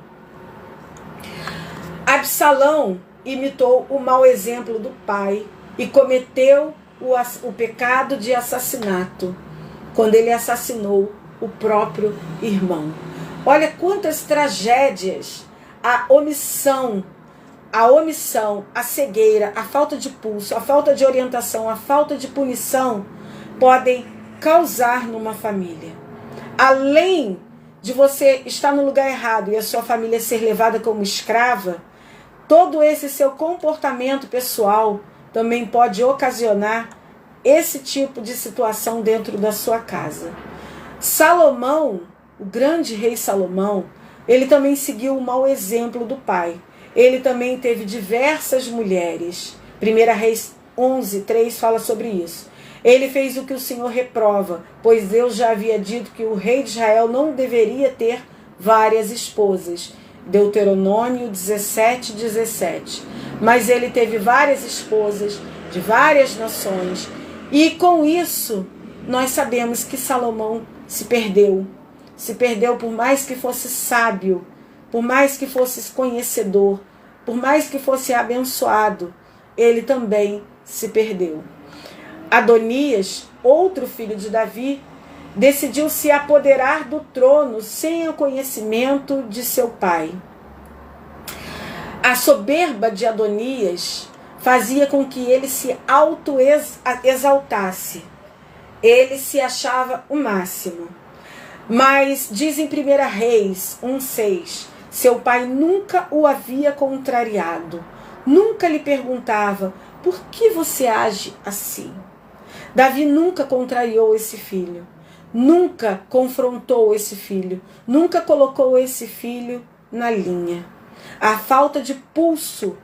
Absalão imitou o mau exemplo do pai e cometeu o pecado de assassinato, quando ele assassinou o próprio irmão. Olha quantas tragédias a omissão, a cegueira, a falta de pulso, a falta de orientação, a falta de punição podem causar numa família. Além de você estar no lugar errado e a sua família ser levada como escrava, todo esse seu comportamento pessoal também pode ocasionar esse tipo de situação dentro da sua casa. Salomão, o grande rei Salomão, ele também seguiu o mau exemplo do pai. Ele também teve diversas mulheres. 1 Reis 11, 3 fala sobre isso. Ele fez o que o Senhor reprova, pois Deus já havia dito que o rei de Israel não deveria ter várias esposas. Deuteronômio 17, 17. Mas ele teve várias esposas de várias nações. E com isso, nós sabemos que Salomão se perdeu. Se perdeu por mais que fosse sábio, por mais que fosse conhecedor, por mais que fosse abençoado, ele também se perdeu. Adonias, outro filho de Davi, decidiu se apoderar do trono sem o conhecimento de seu pai. A soberba de Adonias fazia com que ele se auto-exaltasse. Ele se achava o máximo. Mas diz em 1 Reis 1,6, seu pai nunca o havia contrariado, nunca lhe perguntava, por que você age assim? Davi nunca contrariou esse filho, nunca confrontou esse filho, nunca colocou esse filho na linha. A falta de pulso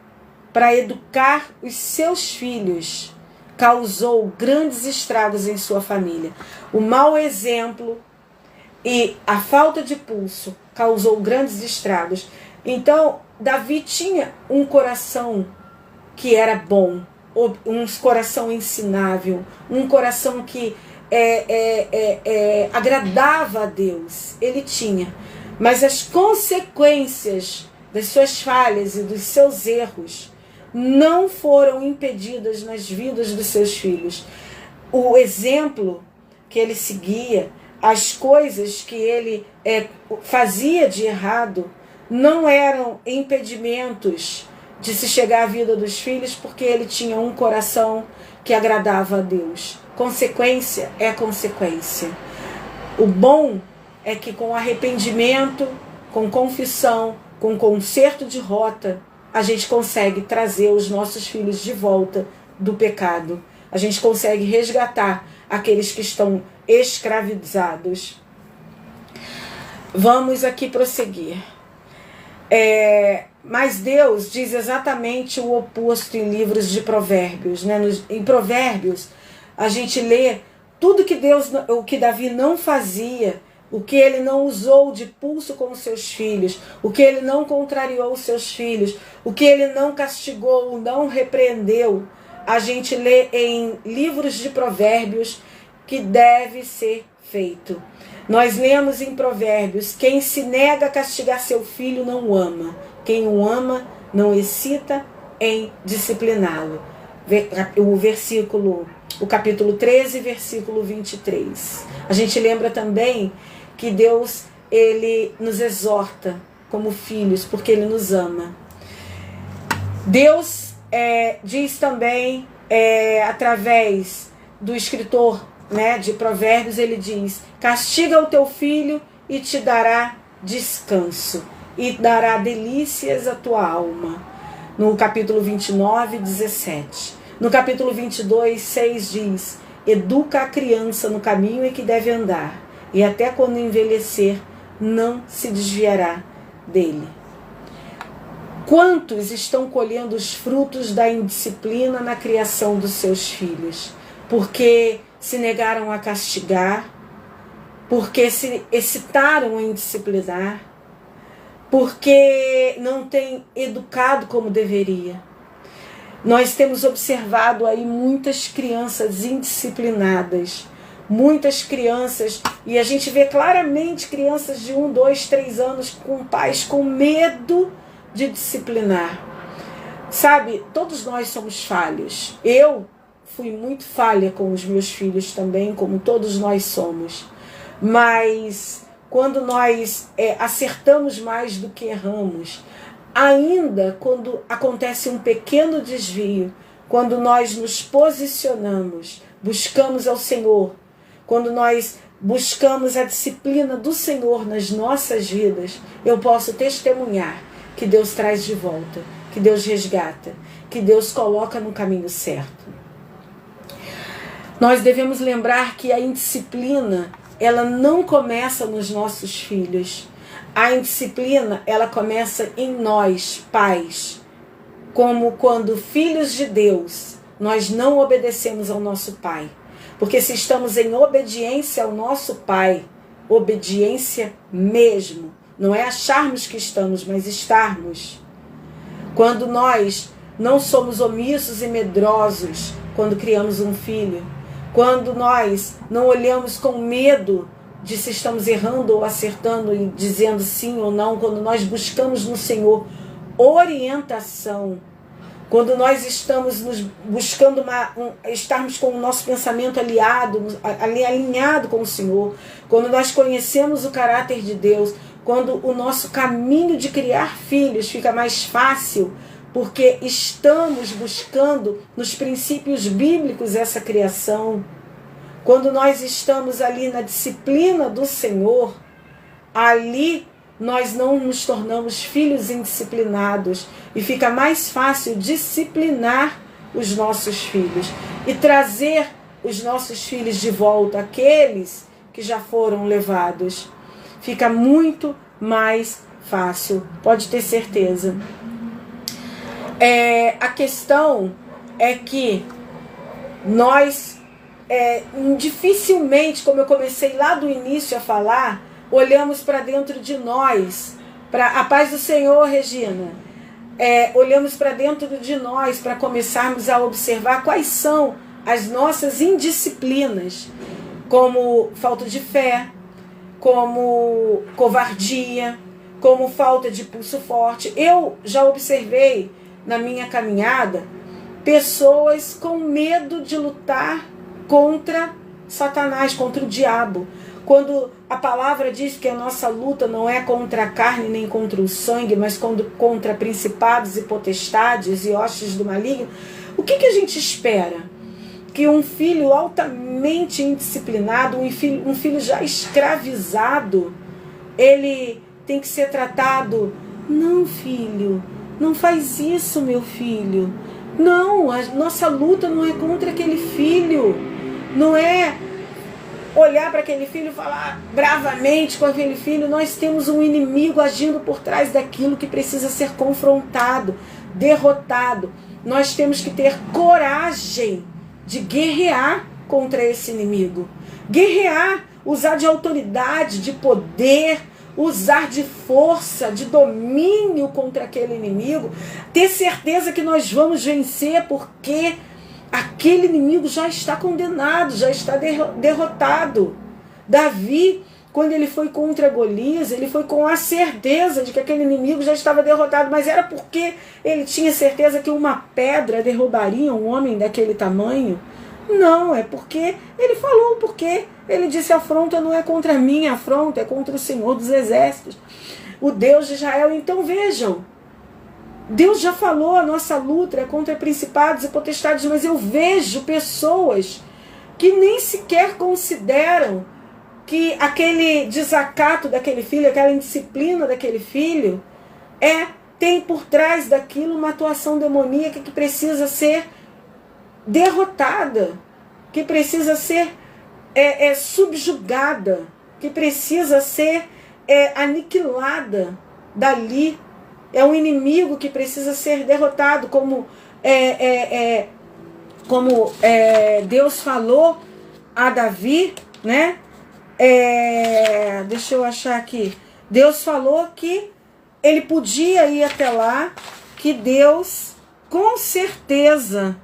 para educar os seus filhos causou grandes estragos em sua família. O mau exemplo e a falta de pulso causou grandes estragos. Então, Davi tinha um coração que era bom, um coração ensinável, um coração que agradava a Deus. Ele tinha. Mas as consequências das suas falhas e dos seus erros não foram impedidas nas vidas dos seus filhos. O exemplo que ele seguia, as coisas que ele fazia de errado, não eram impedimentos de se chegar à vida dos filhos, porque ele tinha um coração que agradava a Deus. Consequência é consequência. O bom é que com arrependimento, com confissão, com conserto de rota, a gente consegue trazer os nossos filhos de volta do pecado. A gente consegue resgatar aqueles que estão escravizados. Vamos aqui prosseguir. Mas Deus diz exatamente o oposto em livros de Provérbios, né? Em Provérbios, a gente lê tudo que o que Davi não fazia, o que ele não usou de pulso com os seus filhos, o que ele não contrariou os seus filhos, o que ele não castigou, não repreendeu. A gente lê em livros de Provérbios que deve ser feito. Nós lemos em Provérbios: quem se nega a castigar seu filho não o ama. Quem o ama não excita em discipliná-lo. O capítulo 13, versículo 23. A gente lembra também que Deus, ele nos exorta como filhos, porque ele nos ama. Deus diz também, através do escritor, né, de Provérbios, ele diz: castiga o teu filho e te dará descanso, e dará delícias à tua alma. No capítulo 29, 17. No capítulo 22, 6 diz: educa a criança no caminho em que deve andar, e até quando envelhecer não se desviará dele. Quantos estão colhendo os frutos da indisciplina na criação dos seus filhos? Porque se negaram a castigar, porque se excitaram em disciplinar, porque não têm educado como deveria. Nós temos observado aí muitas crianças indisciplinadas, muitas crianças, e a gente vê claramente crianças de 1, 2, 3 anos com pais com medo de disciplinar. Sabe, todos nós somos falhos. Eu fui muito falha com os meus filhos também, como todos nós somos. Mas quando nós acertamos mais do que erramos, ainda quando acontece um pequeno desvio, quando nós nos posicionamos, buscamos ao Senhor, quando nós buscamos a disciplina do Senhor nas nossas vidas, eu posso testemunhar que Deus traz de volta, que Deus resgata, que Deus coloca no caminho certo. Nós devemos lembrar que a indisciplina, ela não começa nos nossos filhos. A indisciplina, ela começa em nós, pais. Como quando filhos de Deus, nós não obedecemos ao nosso pai. Porque se estamos em obediência ao nosso pai, obediência mesmo, não é acharmos que estamos, mas estarmos. Quando nós não somos omissos e medrosos quando criamos um filho, quando nós não olhamos com medo de se estamos errando ou acertando e dizendo sim ou não, quando nós buscamos no Senhor orientação, quando nós estamos buscando estarmos com o nosso pensamento alinhado com o Senhor, quando nós conhecemos o caráter de Deus, quando o nosso caminho de criar filhos fica mais fácil, porque estamos buscando nos princípios bíblicos essa criação. Quando nós estamos ali na disciplina do Senhor, ali nós não nos tornamos filhos indisciplinados e fica mais fácil disciplinar os nossos filhos e trazer os nossos filhos de volta, aqueles que já foram levados. Fica muito mais fácil, pode ter certeza. A questão é que nós dificilmente, como eu comecei lá do início a falar, olhamos para dentro de nós, para a paz do Senhor, Regina, olhamos para dentro de nós para começarmos a observar quais são as nossas indisciplinas, como falta de fé, como covardia, como falta de pulso forte. Eu já observei na minha caminhada pessoas com medo de lutar contra Satanás, contra o diabo. Quando a palavra diz que a nossa luta não é contra a carne nem contra o sangue, mas contra principados e potestades e hostes do maligno, o que a gente espera? Que um filho altamente indisciplinado, um filho já escravizado, ele tem que ser tratado. Não, filho, não faz isso, meu filho. Não, a nossa luta não é contra aquele filho. Não é olhar para aquele filho e falar bravamente com aquele filho. Nós temos um inimigo agindo por trás daquilo que precisa ser confrontado, derrotado. Nós temos que ter coragem de guerrear contra esse inimigo. Guerrear, usar de autoridade, de poder, usar de força, de domínio contra aquele inimigo, ter certeza que nós vamos vencer, porque aquele inimigo já está condenado, já está derrotado. Davi, quando ele foi contra Golias, ele foi com a certeza de que aquele inimigo já estava derrotado, mas era porque ele tinha certeza que uma pedra derrubaria um homem daquele tamanho? Não, é porque ele falou, porque ele disse: a afronta não é contra mim, a afronta é contra o Senhor dos Exércitos, o Deus de Israel. Então vejam, Deus já falou, a nossa luta é contra principados e potestades, mas eu vejo pessoas que nem sequer consideram que aquele desacato daquele filho, aquela indisciplina daquele filho, tem por trás daquilo uma atuação demoníaca que precisa ser derrotada, que precisa ser subjugada, que precisa ser aniquilada dali. É um inimigo que precisa ser derrotado, como Deus falou a Davi, né? Deixa eu achar aqui. Deus falou que ele podia ir até lá, que Deus com certeza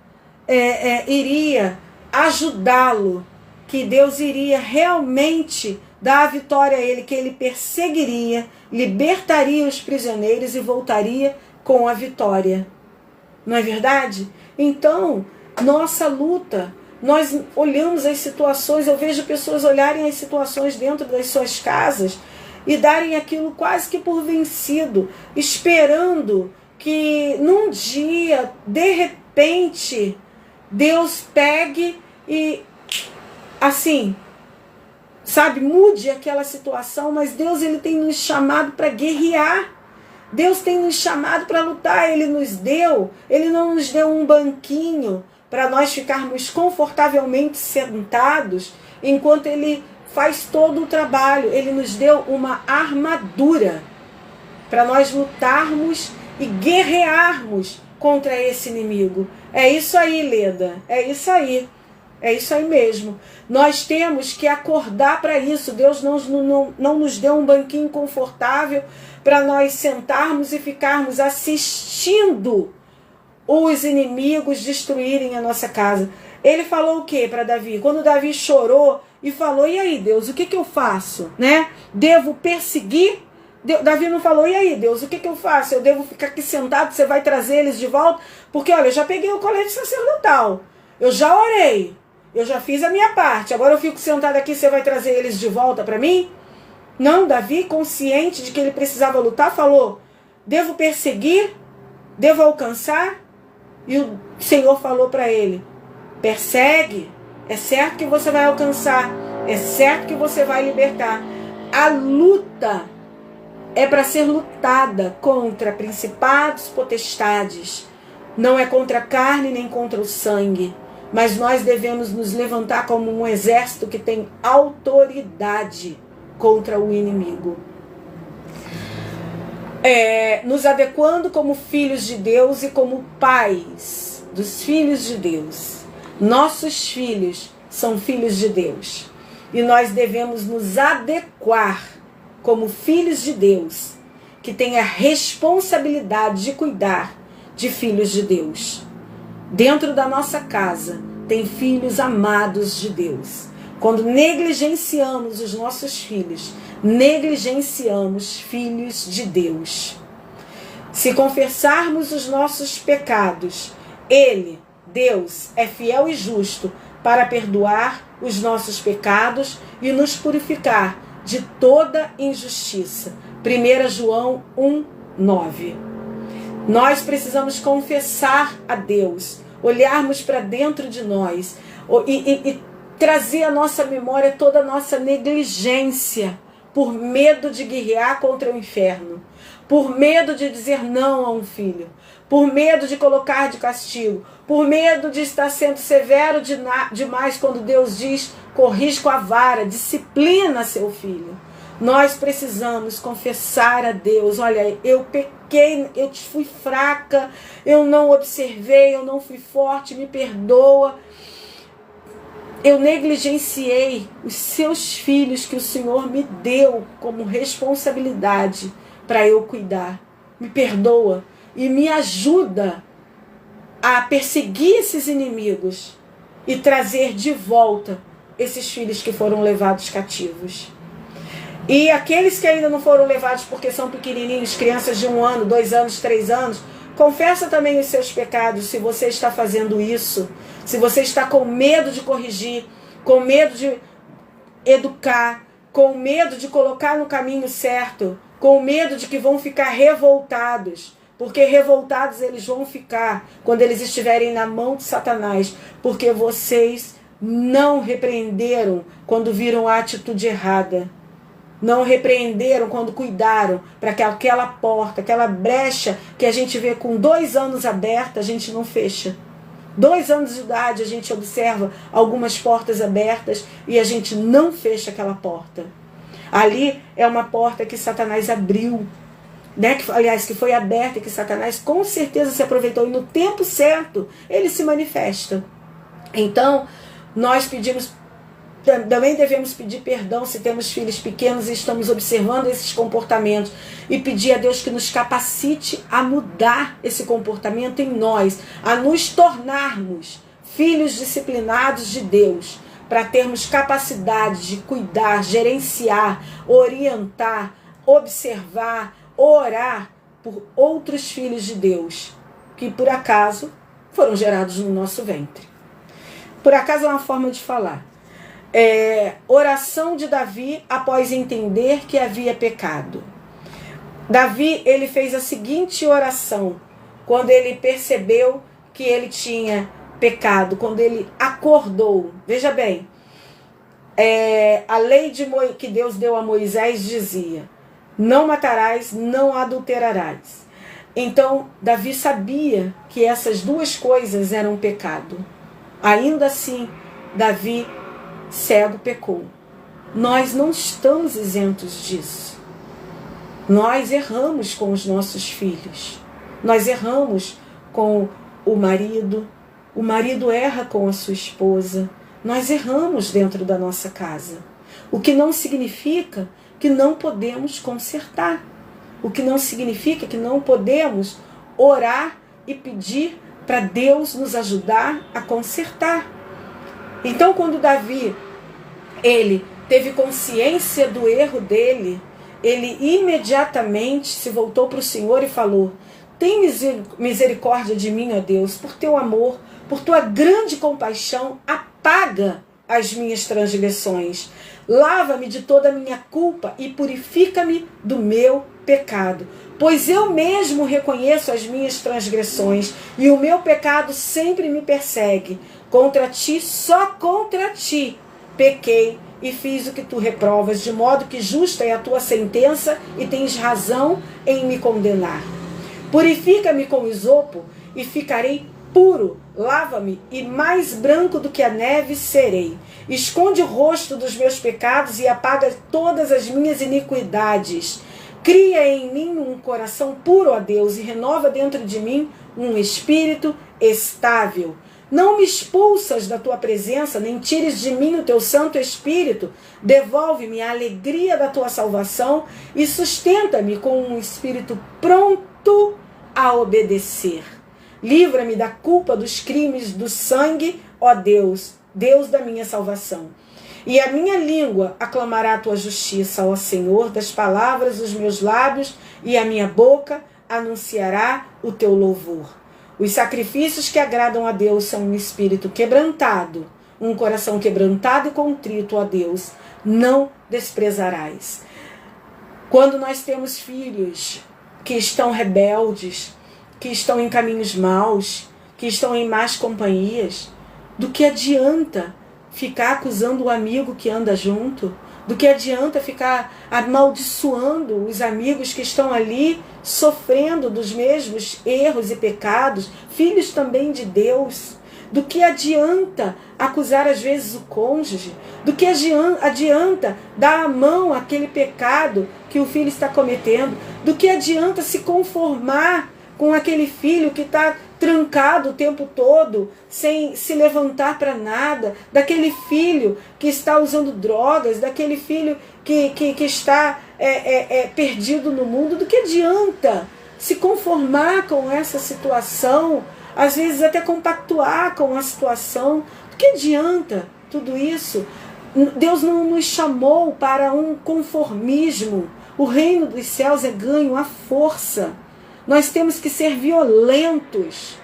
iria ajudá-lo, que Deus iria realmente dar a vitória a ele, que ele perseguiria, libertaria os prisioneiros e voltaria com a vitória. Não é verdade? Então, nossa luta, nós olhamos as situações, eu vejo pessoas olharem as situações dentro das suas casas e darem aquilo quase que por vencido, esperando que num dia, de repente, Deus pegue e, assim, sabe, mude aquela situação. Mas Deus, ele tem nos chamado para guerrear. Deus tem nos chamado para lutar. Ele não nos deu um banquinho para nós ficarmos confortavelmente sentados enquanto ele faz todo o trabalho. Ele nos deu uma armadura para nós lutarmos e guerrearmos contra esse inimigo. É isso aí, Leda. É isso aí. É isso aí mesmo. Nós temos que acordar para isso. Deus não nos deu um banquinho confortável para nós sentarmos e ficarmos assistindo os inimigos destruírem a nossa casa. Ele falou o que para Davi? Quando Davi chorou e falou: e aí, Deus, o que eu faço? Né? Devo perseguir? Davi não falou: e aí, Deus, o que eu faço? Eu devo ficar aqui sentado, você vai trazer eles de volta? Porque, olha, eu já peguei o colete sacerdotal, eu já orei, eu já fiz a minha parte, agora eu fico sentado aqui, você vai trazer eles de volta para mim? Não, Davi, consciente de que ele precisava lutar, falou: devo perseguir? Devo alcançar? E o Senhor falou para ele: persegue, é certo que você vai alcançar, é certo que você vai libertar. A luta é para ser lutada contra principados, potestades. Não é contra a carne nem contra o sangue. Mas nós devemos nos levantar como um exército que tem autoridade contra o inimigo. Nos adequando como filhos de Deus e como pais dos filhos de Deus. Nossos filhos são filhos de Deus. E nós devemos nos adequar como filhos de Deus, que tem a responsabilidade de cuidar de filhos de Deus. Dentro da nossa casa tem filhos amados de Deus, Quando negligenciamos os nossos filhos, negligenciamos filhos de Deus. Se confessarmos os nossos pecados, Ele, Deus, é fiel e justo para perdoar os nossos pecados e nos purificar de toda injustiça. 1 João 1:9. Nós precisamos confessar a Deus, olharmos para dentro de nós e trazer à nossa memória toda a nossa negligência por medo de guerrear contra o inferno, por medo de dizer não a um filho, por medo de colocar de castigo, por medo de estar sendo severo demais quando Deus diz, corrige com a vara, disciplina seu filho. Nós precisamos confessar a Deus, olha, eu pequei, eu fui fraca, eu não observei, eu não fui forte, me perdoa. Eu negligenciei os seus filhos que o Senhor me deu como responsabilidade para eu cuidar. Me perdoa e me ajuda a perseguir esses inimigos e trazer de volta esses filhos que foram levados cativos. E aqueles que ainda não foram levados porque são pequenininhos, crianças de 1 ano, 2 anos, 3 anos, confessa também os seus pecados se você está fazendo isso. Se você está com medo de corrigir, com medo de educar, com medo de colocar no caminho certo, com medo de que vão ficar revoltados, porque revoltados eles vão ficar quando eles estiverem na mão de Satanás, porque vocês não repreenderam quando viram a atitude errada. Não repreenderam quando cuidaram para que aquela porta, aquela brecha que a gente vê com 2 anos aberta, a gente não fecha. 2 anos de idade a gente observa algumas portas abertas e a gente não fecha aquela porta. Ali é uma porta que Satanás abriu, né? Que foi aberta e que Satanás com certeza se aproveitou. E no tempo certo ele se manifesta. Então nós também devemos pedir perdão se temos filhos pequenos e estamos observando esses comportamentos e pedir a Deus que nos capacite a mudar esse comportamento em nós, a nos tornarmos filhos disciplinados de Deus, para termos capacidade de cuidar, gerenciar, orientar, observar, orar por outros filhos de Deus que por acaso foram gerados no nosso ventre. Por acaso é uma forma de falar. Oração de Davi após entender que havia pecado. Davi, ele fez a seguinte oração quando ele percebeu que ele tinha pecado, quando ele acordou. Veja bem, a lei que Deus deu a Moisés dizia: não matarás, não adulterarás. Então Davi sabia que essas 2 coisas eram pecado. Ainda assim, Davi cego pecou. Nós não estamos isentos disso. Nós erramos com os nossos filhos. Nós erramos com o marido erra com a sua esposa. Nós erramos dentro da nossa casa. O que não significa que não podemos consertar. O que não significa que não podemos orar e pedir para Deus nos ajudar a consertar. Então, quando Davi, ele teve consciência do erro dele, ele imediatamente se voltou para o Senhor e falou: tem misericórdia de mim, ó Deus, por teu amor, por tua grande compaixão, apaga as minhas transgressões. Lava-me de toda a minha culpa e purifica-me do meu pecado. Pois eu mesmo reconheço as minhas transgressões e o meu pecado sempre me persegue. Contra ti, só contra ti, pequei e fiz o que tu reprovas, de modo que justa é a tua sentença e tens razão em me condenar. Purifica-me com isopo e ficarei puro, lava-me e mais branco do que a neve serei. Esconde o rosto dos meus pecados e apaga todas as minhas iniquidades. Cria em mim um coração puro, ó Deus, e renova dentro de mim um espírito estável. Não me expulsas da tua presença, nem tires de mim o teu Santo Espírito. Devolve-me a alegria da tua salvação e sustenta-me com um espírito pronto a obedecer. Livra-me da culpa dos crimes do sangue, ó Deus, Deus da minha salvação. E a minha língua aclamará a tua justiça, ó Senhor, das palavras dos meus lábios, e a minha boca anunciará o teu louvor. Os sacrifícios que agradam a Deus são um espírito quebrantado, um coração quebrantado e contrito a Deus, não desprezarás. Quando nós temos filhos que estão rebeldes, que estão em caminhos maus, que estão em más companhias, do que adianta ficar acusando o amigo que anda junto? Do que adianta ficar amaldiçoando os amigos que estão ali sofrendo dos mesmos erros e pecados, filhos também de Deus? Do que adianta acusar às vezes o cônjuge? Do que adianta dar a mão àquele pecado que o filho está cometendo? Do que adianta se conformar com aquele filho que está trancado o tempo todo, sem se levantar para nada, daquele filho que está usando drogas, daquele filho que está perdido no mundo? Do que adianta se conformar com essa situação, às vezes até compactuar com a situação? Do que adianta tudo isso? Deus não nos chamou para um conformismo. O reino dos céus é ganho à força. Nós temos que ser violentos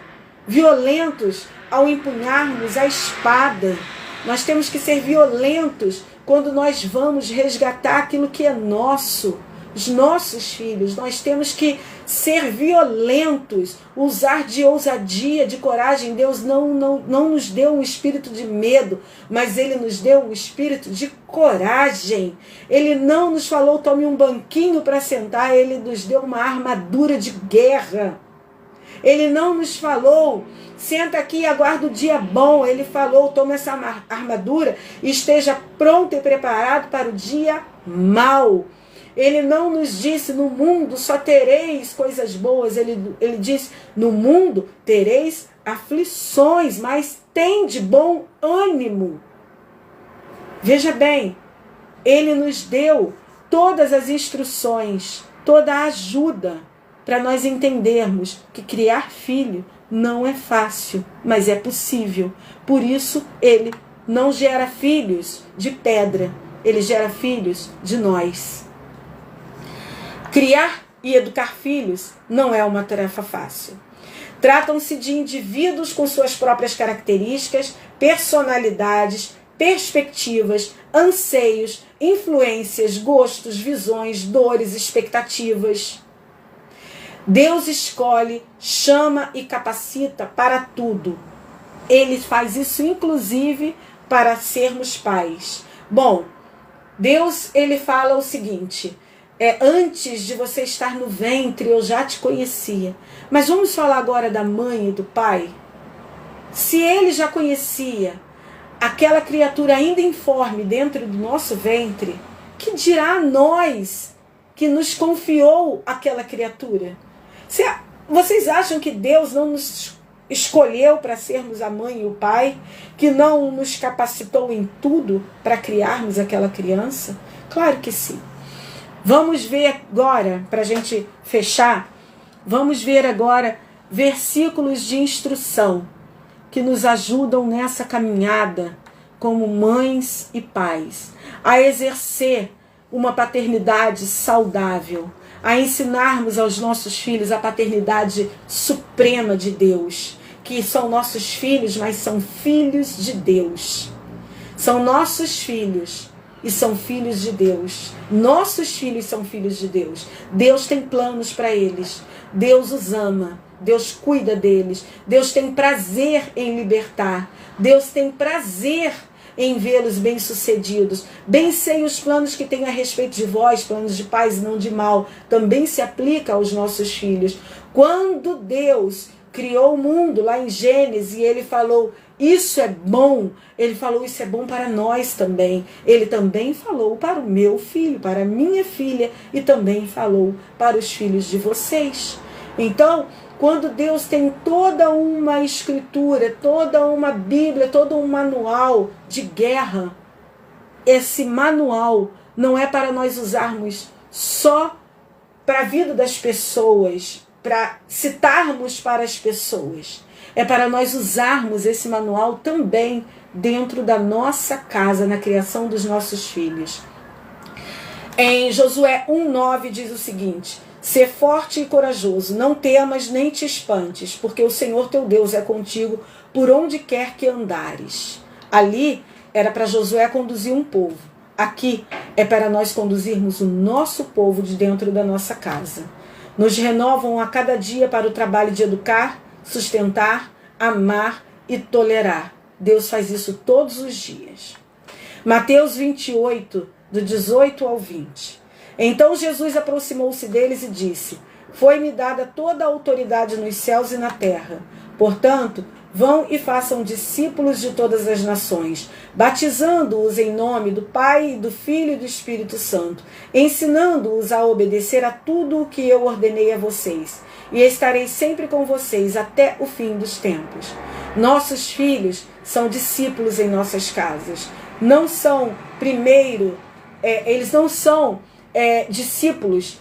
ao empunharmos a espada. Nós temos que ser violentos quando nós vamos resgatar aquilo que é nosso, os nossos filhos. Nós temos que ser violentos, usar de ousadia, de coragem. Deus não nos deu um espírito de medo, mas Ele nos deu um espírito de coragem. Ele não nos falou, tome um banquinho para sentar, Ele nos deu uma armadura de guerra. Ele não nos falou, senta aqui e aguarda o dia bom. Ele falou, tome essa armadura e esteja pronto e preparado para o dia mau. Ele não nos disse, no mundo só tereis coisas boas. Ele disse, no mundo tereis aflições, mas tem de bom ânimo. Veja bem, Ele nos deu todas as instruções, toda a ajuda, para nós entendermos que criar filho não é fácil, mas é possível. Por isso, Ele não gera filhos de pedra, Ele gera filhos de nós. Criar e educar filhos não é uma tarefa fácil. Tratam-se de indivíduos com suas próprias características, personalidades, perspectivas, anseios, influências, gostos, visões, dores, expectativas. Deus escolhe, chama e capacita para tudo. Ele faz isso inclusive para sermos pais. Bom, Deus, Ele fala o seguinte: antes de você estar no ventre eu já te conhecia. Mas vamos falar agora da mãe e do pai? Se Ele já conhecia aquela criatura ainda informe dentro do nosso ventre, que dirá a nós que nos confiou aquela criatura? Vocês acham que Deus não nos escolheu para sermos a mãe e o pai? Que não nos capacitou em tudo para criarmos aquela criança? Claro que sim. Vamos ver agora, para a gente fechar, vamos ver agora versículos de instrução que nos ajudam nessa caminhada como mães e pais, a exercer uma paternidade saudável, a ensinarmos aos nossos filhos a paternidade suprema de Deus, que são nossos filhos, mas são filhos de Deus. São nossos filhos e são filhos de Deus. Nossos filhos são filhos de Deus. Deus tem planos para eles. Deus os ama. Deus cuida deles. Deus tem prazer em libertar. Deus tem prazer em vê-los bem-sucedidos. Bem sei os planos que tem a respeito de vós, planos de paz e não de mal. Também se aplica aos nossos filhos. Quando Deus criou o mundo, lá em Gênesis, e Ele falou, isso é bom, Ele falou, isso é bom para nós também. Ele também falou para o meu filho, para a minha filha, e também falou para os filhos de vocês. Então, quando Deus tem toda uma escritura, toda uma Bíblia, todo um manual de guerra, esse manual não é para nós usarmos só para a vida das pessoas, para citarmos para as pessoas, é para nós usarmos esse manual também dentro da nossa casa, na criação dos nossos filhos. Em Josué 1,9 diz o seguinte: Sê forte e corajoso, não temas nem te espantes, porque o Senhor teu Deus é contigo por onde quer que andares. Ali era para Josué conduzir um povo. Aqui é para nós conduzirmos o nosso povo de dentro da nossa casa. Nos renovam a cada dia para o trabalho de educar, sustentar, amar e tolerar. Deus faz isso todos os dias. Mateus 28, do 18 ao 20. Então Jesus aproximou-se deles e disse: Foi-me dada toda a autoridade nos céus e na terra. Portanto, vão e façam discípulos de todas as nações, batizando-os em nome do Pai, do Filho e do Espírito Santo, ensinando-os a obedecer a tudo o que eu ordenei a vocês. E estarei sempre com vocês até o fim dos tempos. Nossos filhos são discípulos em nossas casas. Não são, eles não são discípulos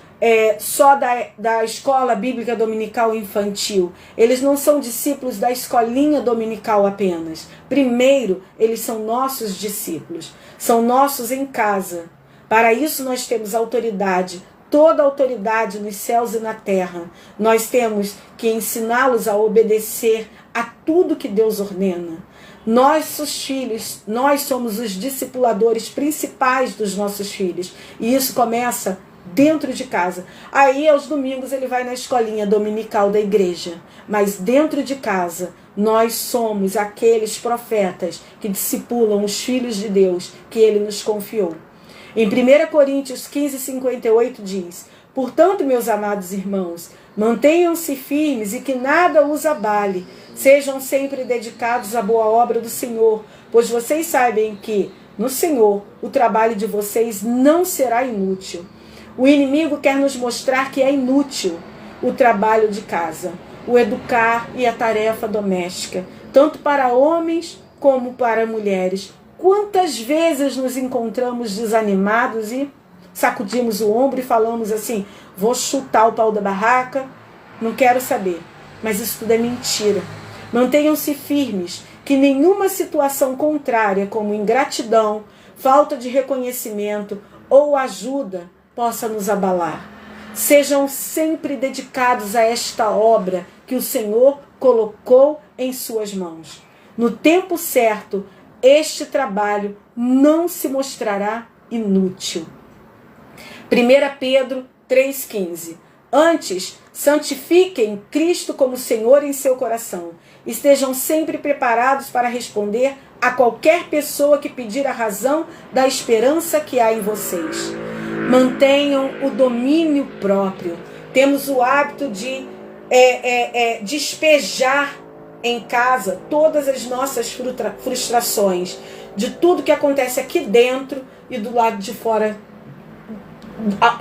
só da escola bíblica dominical infantil. Eles não são discípulos da escolinha dominical apenas. Primeiro, eles são nossos discípulos. São nossos em casa. Para isso nós temos autoridade, toda a autoridade nos céus e na terra. Nós temos que ensiná-los a obedecer a tudo que Deus ordena. Nossos filhos, nós somos os discipuladores principais dos nossos filhos. E isso começa dentro de casa. Aí aos domingos ele vai na escolinha dominical da igreja. Mas dentro de casa, nós somos aqueles profetas que discipulam os filhos de Deus que ele nos confiou. Em 1 Coríntios 15:58 diz: Portanto, meus amados irmãos, mantenham-se firmes e que nada os abale. Sejam sempre dedicados à boa obra do Senhor, pois vocês sabem que, no Senhor, o trabalho de vocês não será inútil. O inimigo quer nos mostrar que é inútil o trabalho de casa, o educar e a tarefa doméstica, tanto para homens como para mulheres. Quantas vezes nos encontramos desanimados e sacudimos o ombro e falamos assim: vou chutar o pau da barraca, não quero saber. Mas isso tudo é mentira. Mantenham-se firmes, que nenhuma situação contrária, como ingratidão, falta de reconhecimento ou ajuda, possa nos abalar. Sejam sempre dedicados a esta obra que o Senhor colocou em suas mãos. No tempo certo, este trabalho não se mostrará inútil. 1 Pedro 3,15. Antes, santifiquem Cristo como Senhor em seu coração. Estejam sempre preparados para responder a qualquer pessoa que pedir a razão da esperança que há em vocês. Mantenham o domínio próprio. Temos o hábito de despejar em casa todas as nossas frustrações, de tudo que acontece aqui dentro e do lado de fora,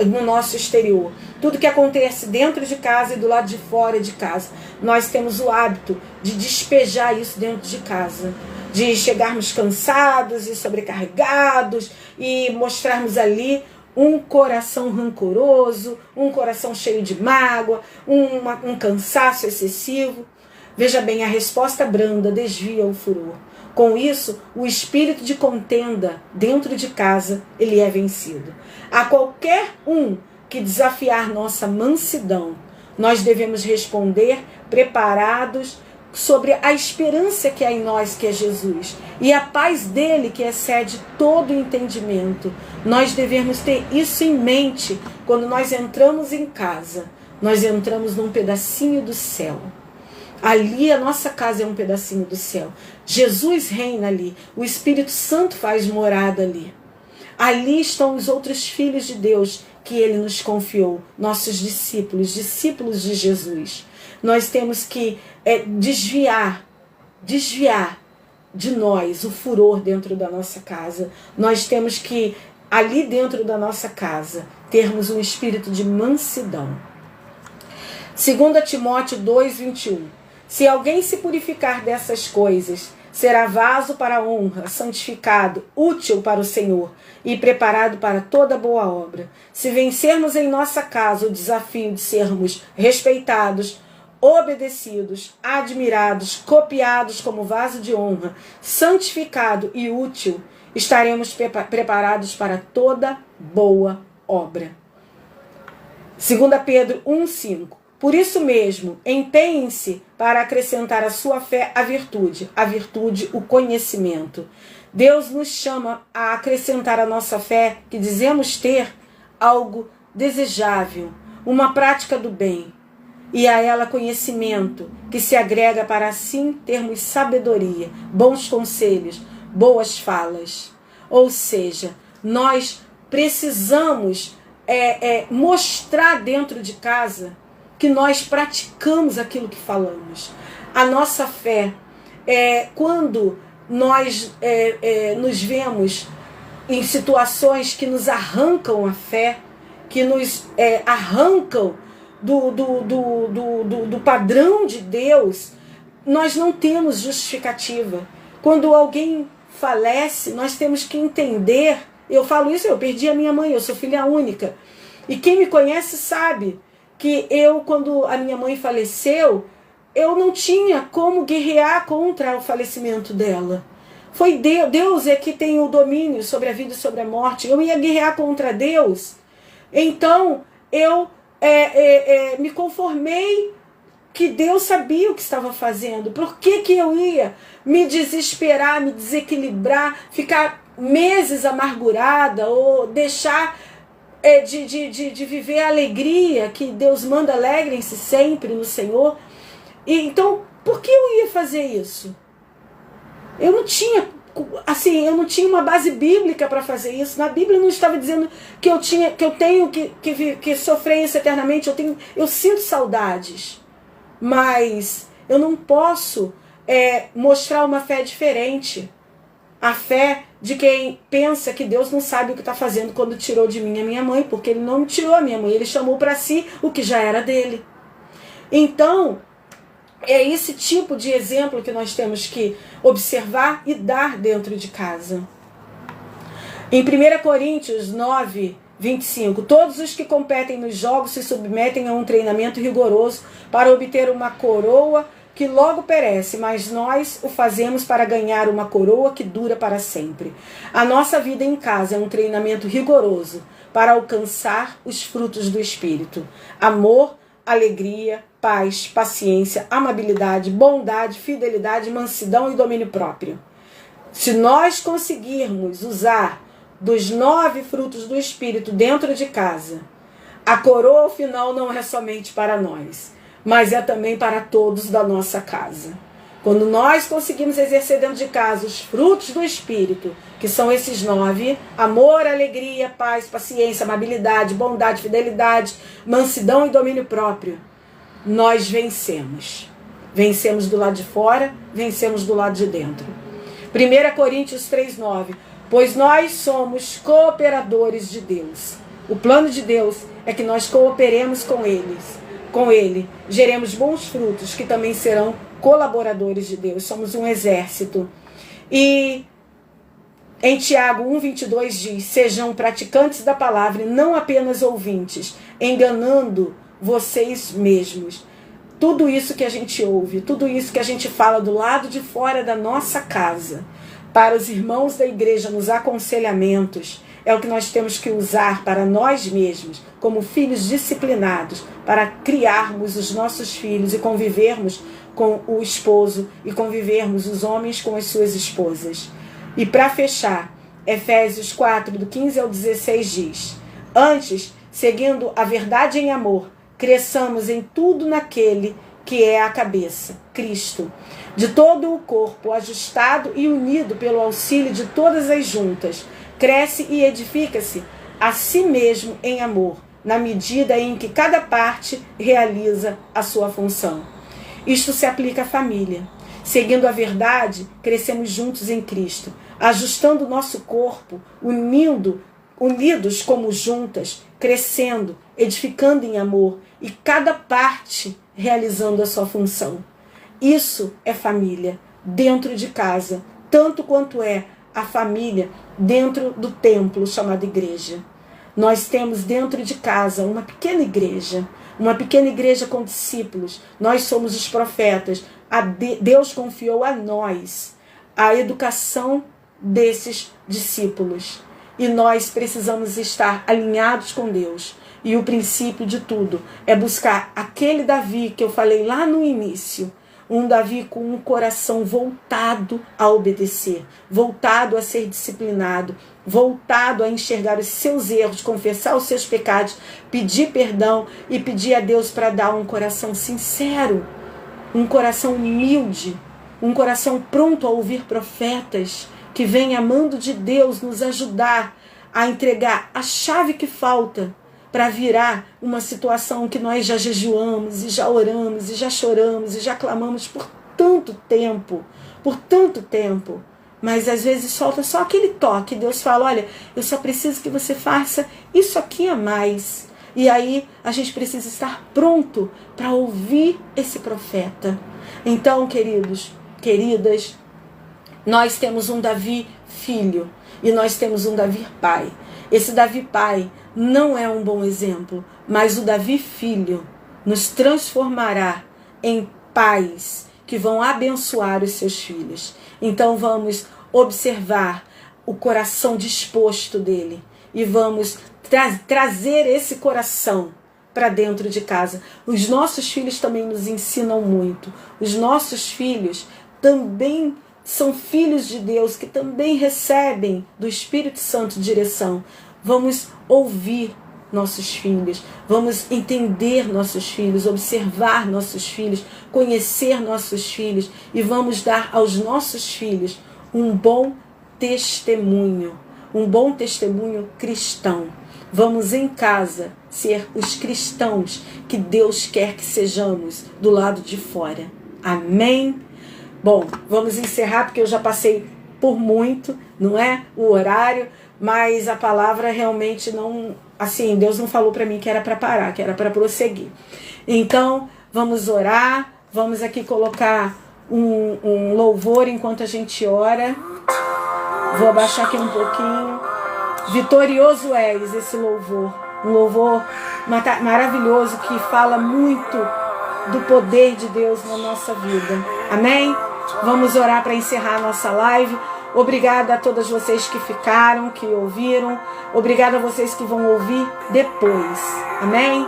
no nosso exterior. Tudo que acontece dentro de casa e do lado de fora de casa. Nós temos o hábito de despejar isso dentro de casa. De chegarmos cansados e sobrecarregados e mostrarmos ali um coração rancoroso, um coração cheio de mágoa, um cansaço excessivo. Veja bem, a resposta branda desvia o furor. Com isso, o espírito de contenda dentro de casa, ele é vencido. A qualquer um que desafiar nossa mansidão, nós devemos responder preparados sobre a esperança que há em nós, que é Jesus, e a paz dele que excede todo o entendimento. Nós devemos ter isso em mente quando nós entramos em casa. Nós entramos num pedacinho do céu. Ali a nossa casa é um pedacinho do céu. Jesus reina ali. O Espírito Santo faz morada ali. Ali estão os outros filhos de Deus que ele nos confiou. Nossos discípulos, discípulos de Jesus. Nós temos que desviar de nós o furor dentro da nossa casa. Nós temos que, ali dentro da nossa casa, termos um espírito de mansidão. 2 Timóteo 2:21. Se alguém se purificar dessas coisas, será vaso para a honra, santificado, útil para o Senhor e preparado para toda boa obra. Se vencermos em nossa casa o desafio de sermos respeitados, obedecidos, admirados, copiados como vaso de honra, santificado e útil, estaremos preparados para toda boa obra. 2 Pedro 1,5. Por isso mesmo, empenhem-se para acrescentar à sua fé a virtude, o conhecimento. Deus nos chama a acrescentar à nossa fé, que dizemos ter, algo desejável, uma prática do bem, e a ela conhecimento, que se agrega para assim termos sabedoria, bons conselhos, boas falas. Ou seja, nós precisamos mostrar dentro de casa que nós praticamos aquilo que falamos. A nossa fé, quando nós nos vemos em situações que nos arrancam a fé, que nos arrancam do padrão de Deus, nós não temos justificativa. Quando alguém falece, nós temos que entender. Eu falo isso, eu perdi a minha mãe, eu sou filha única. E quem me conhece sabe que quando a minha mãe faleceu, eu não tinha como guerrear contra o falecimento dela. Foi Deus é que tem o domínio sobre a vida e sobre a morte. Eu ia guerrear contra Deus. Então, eu me conformei que Deus sabia o que estava fazendo. Por que eu ia me desesperar, me desequilibrar, ficar meses amargurada ou deixar de viver a alegria que Deus manda? Alegrem-se sempre no Senhor. E então, por que eu ia fazer isso? Eu não tinha uma base bíblica para fazer isso. Na Bíblia não estava dizendo que eu tenho que sofrer isso eternamente. Eu sinto saudades, mas eu não posso mostrar uma fé diferente. A fé de quem pensa que Deus não sabe o que está fazendo quando tirou de mim a minha mãe, porque Ele não tirou a minha mãe, Ele chamou para si o que já era dele. Então, é esse tipo de exemplo que nós temos que observar e dar dentro de casa. Em 1 Coríntios 9, 25, todos os que competem nos jogos se submetem a um treinamento rigoroso para obter uma coroa que logo perece, mas nós o fazemos para ganhar uma coroa que dura para sempre. A nossa vida em casa é um treinamento rigoroso para alcançar os frutos do Espírito: amor, alegria, paz, paciência, amabilidade, bondade, fidelidade, mansidão e domínio próprio. Se nós conseguirmos usar dos 9 frutos do Espírito dentro de casa, a coroa final não é somente para nós, mas é também para todos da nossa casa. Quando nós conseguimos exercer dentro de casa os frutos do Espírito, que são esses 9, amor, alegria, paz, paciência, amabilidade, bondade, fidelidade, mansidão e domínio próprio, nós vencemos. Vencemos do lado de fora, vencemos do lado de dentro. 1 Coríntios 3,9, pois nós somos cooperadores de Deus. O plano de Deus é que nós cooperemos com Ele, geremos bons frutos, que também serão colaboradores de Deus. Somos um exército. E em Tiago 1,22 diz, sejam praticantes da palavra e não apenas ouvintes, enganando vocês mesmos. Tudo isso que a gente ouve, tudo isso que a gente fala do lado de fora da nossa casa, para os irmãos da igreja nos aconselhamentos, é o que nós temos que usar para nós mesmos, como filhos disciplinados, para criarmos os nossos filhos e convivermos com o esposo e convivermos os homens com as suas esposas. E para fechar, Efésios 4, do 15 ao 16 diz, antes, seguindo a verdade em amor, cresçamos em tudo naquele que é a cabeça, Cristo. De todo o corpo, ajustado e unido pelo auxílio de todas as juntas, cresce e edifica-se a si mesmo em amor, na medida em que cada parte realiza a sua função. Isto se aplica à família. Seguindo a verdade, crescemos juntos em Cristo, ajustando o nosso corpo, unidos como juntas, crescendo, edificando em amor e cada parte realizando a sua função. Isso é família dentro de casa, tanto quanto é a família dentro do templo chamado igreja. Nós temos dentro de casa uma pequena igreja, uma pequena igreja com discípulos. Nós somos os profetas. Deus confiou a nós a educação desses discípulos. E nós precisamos estar alinhados com Deus. E o princípio de tudo é buscar aquele Davi que eu falei lá no início. Um Davi com um coração voltado a obedecer, voltado a ser disciplinado, voltado a enxergar os seus erros, confessar os seus pecados, pedir perdão e pedir a Deus para dar um coração sincero, um coração humilde, um coração pronto a ouvir profetas, que vem amando de Deus nos ajudar a entregar a chave que falta para virar uma situação que nós já jejuamos, e já oramos, e já choramos, e já clamamos por tanto tempo, mas às vezes falta só aquele toque. Deus fala, olha, eu só preciso que você faça isso aqui a mais. E aí a gente precisa estar pronto para ouvir esse profeta. Então, queridos, queridas, nós temos um Davi filho e nós temos um Davi pai. Esse Davi pai não é um bom exemplo, mas o Davi filho nos transformará em pais que vão abençoar os seus filhos. Então vamos observar o coração disposto dele e vamos trazer esse coração para dentro de casa. Os nossos filhos também nos ensinam muito. Os nossos filhos também são filhos de Deus, que também recebem do Espírito Santo direção. Vamos ouvir nossos filhos, vamos entender nossos filhos, observar nossos filhos, conhecer nossos filhos e vamos dar aos nossos filhos um bom testemunho cristão. Vamos em casa ser os cristãos que Deus quer que sejamos do lado de fora. Amém? Bom, vamos encerrar porque eu já passei por muito, não é? O horário, mas a palavra realmente não... Assim, Deus não falou para mim que era para parar, que era para prosseguir. Então, vamos orar, vamos aqui colocar um louvor enquanto a gente ora. Vou abaixar aqui um pouquinho. Vitorioso és, esse louvor. Um louvor maravilhoso que fala muito do poder de Deus na nossa vida. Amém? Vamos orar para encerrar a nossa live. Obrigada a todas vocês que ficaram, que ouviram. Obrigada a vocês que vão ouvir depois. Amém?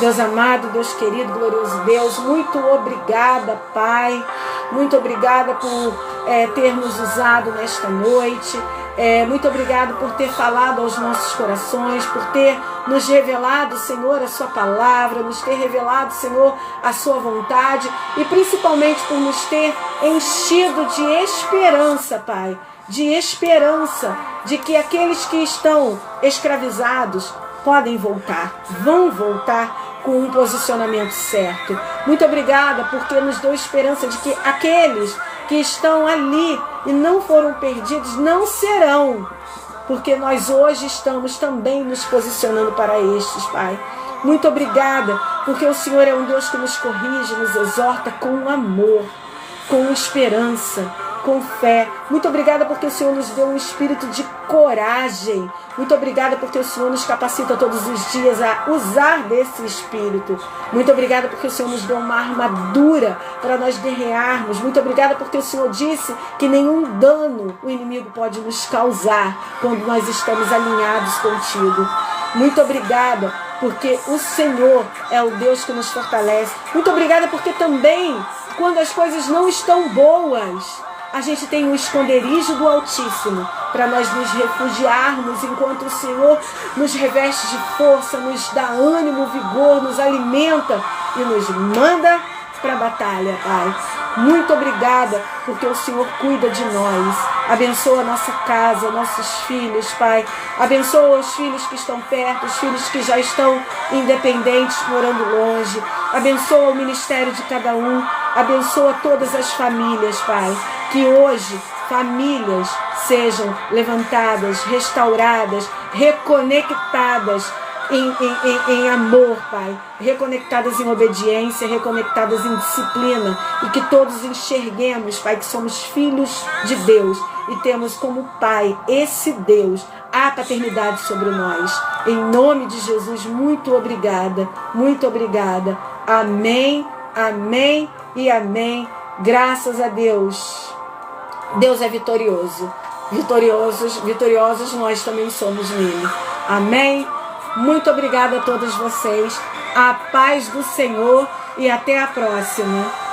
Deus amado, Deus querido, glorioso Deus, muito obrigada, Pai. Muito obrigada por ter nos usado nesta noite. Muito obrigado por ter falado aos nossos corações, por ter nos revelado, Senhor, a sua palavra, nos ter revelado, Senhor, a sua vontade e principalmente por nos ter enchido de esperança, Pai, de esperança de que aqueles que estão escravizados podem voltar, vão voltar com um posicionamento certo. Muito obrigada porque nos deu esperança de que aqueles que estão ali e não foram perdidos não serão, porque nós hoje estamos também nos posicionando para estes, Pai. Muito obrigada, porque o Senhor é um Deus que nos corrige, nos exorta com amor, com esperança, com fé. Muito obrigada porque o Senhor nos deu um espírito de coragem. Muito obrigada porque o Senhor nos capacita todos os dias a usar desse espírito. Muito obrigada porque o Senhor nos deu uma armadura para nós guerrearmos. Muito obrigada porque o Senhor disse que nenhum dano o inimigo pode nos causar quando nós estamos alinhados contigo. Muito obrigada porque o Senhor é o Deus que nos fortalece. Muito obrigada porque também, quando as coisas não estão boas, a gente tem um esconderijo do Altíssimo para nós nos refugiarmos enquanto o Senhor nos reveste de força, nos dá ânimo, vigor, nos alimenta e nos manda para a batalha, Pai. Muito obrigada porque o Senhor cuida de nós. Abençoa a nossa casa, nossos filhos, Pai. Abençoa os filhos que estão perto, os filhos que já estão independentes, morando longe. Abençoa o ministério de cada um. Abençoa todas as famílias, Pai. Que hoje famílias sejam levantadas, restauradas, reconectadas. em amor, Pai, reconectadas em obediência, reconectadas em disciplina, e que todos enxerguemos, Pai, que somos filhos de Deus e temos como Pai esse Deus, a paternidade sobre nós. Em nome de Jesus, muito obrigada, muito obrigada. Amém, amém e amém. Graças a Deus. Deus é vitorioso. Vitoriosos nós também somos nele. Amém. Muito obrigada a todos vocês. A paz do Senhor e até a próxima.